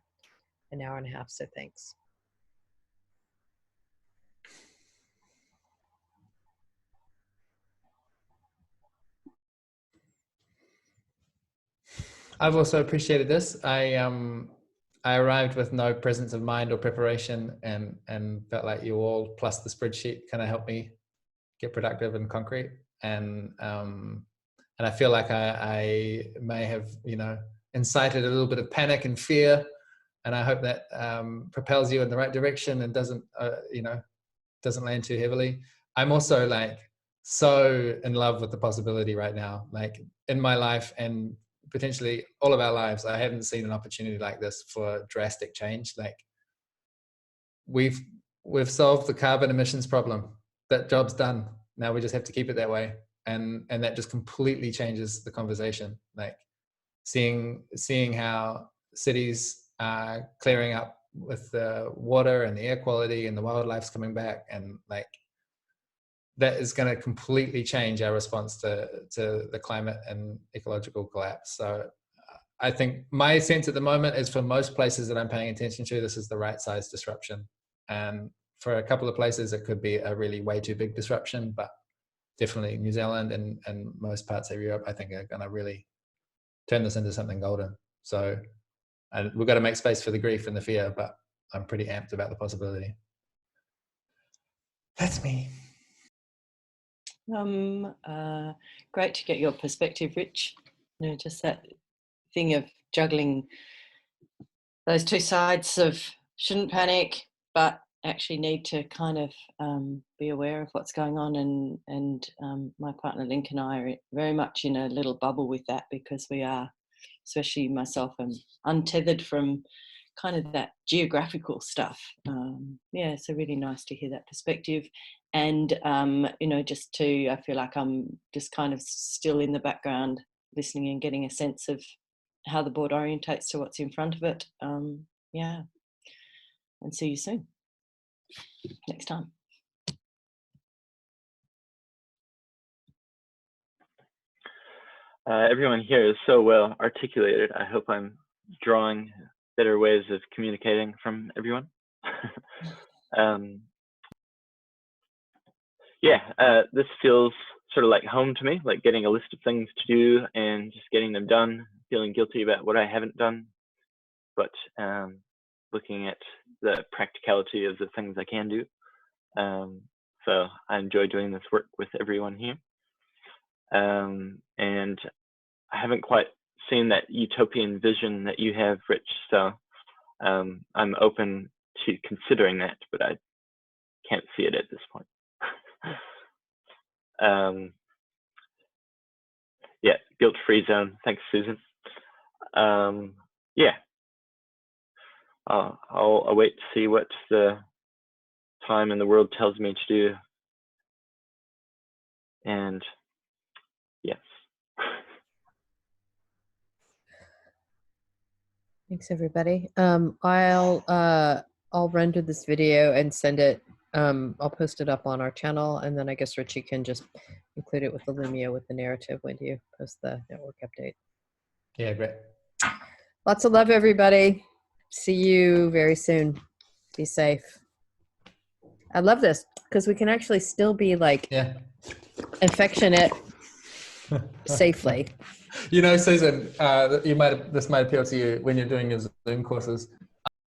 an hour and a half. So thanks. I've also appreciated this. I arrived with no presence of mind or preparation, and felt like you all plus the spreadsheet kind of helped me get productive and concrete. And I feel like I may have incited a little bit of panic and fear, and I hope that propels you in the right direction and doesn't land too heavily. I'm also like so in love with the possibility right now, like in my life and potentially all of our lives. I haven't seen an opportunity like this for drastic change. Like we've solved the carbon emissions problem. That job's done. Now we just have to keep it that way. And that just completely changes the conversation. Like seeing how cities are clearing up with the water and the air quality and the wildlife's coming back, and like that is going to completely change our response to the climate and ecological collapse. So I think my sense at the moment is for most places that I'm paying attention to, this is the right size disruption. And for a couple of places, it could be a really way too big disruption, but definitely New Zealand and most parts of Europe, I think are going to really turn this into something golden. So we've got to make space for the grief and the fear, but I'm pretty amped about the possibility. That's me. Great to get your perspective, Rich. Just that thing of juggling those two sides of shouldn't panic, but actually need to kind of be aware of what's going on. And my partner Link and I are very much in a little bubble with that, because we are, especially myself, I'm untethered from kind of that geographical stuff. Yeah, so really nice to hear that perspective. And, you know, just to, I feel like I'm just kind of still in the background listening and getting a sense of how the board orientates to what's in front of it. Yeah, and see you soon next time. Everyone here is so well articulated. I hope I'm drawing better ways of communicating from everyone. Yeah, this feels sort of like home to me, like getting a list of things to do and just getting them done, feeling guilty about what I haven't done, but looking at the practicality of the things I can do. So I enjoy doing this work with everyone here. And I haven't quite seen that utopian vision that you have, Rich, so I'm open to considering that, but I can't see it at this point. Yeah, guilt-free zone. Thanks, Susan. Yeah, I'll await to see what the time in the world tells me to do. And yes. Thanks, everybody. I'll render this video and send it. I'll post it up on our channel, and then I guess Richie can just include it with the Lumia with the narrative when you post the network update. Yeah, great. Lots of love, everybody. See you very soon. Be safe. I love this because we can actually still be like affectionate safely. You know, Susan, this might appeal to you when you're doing your Zoom courses.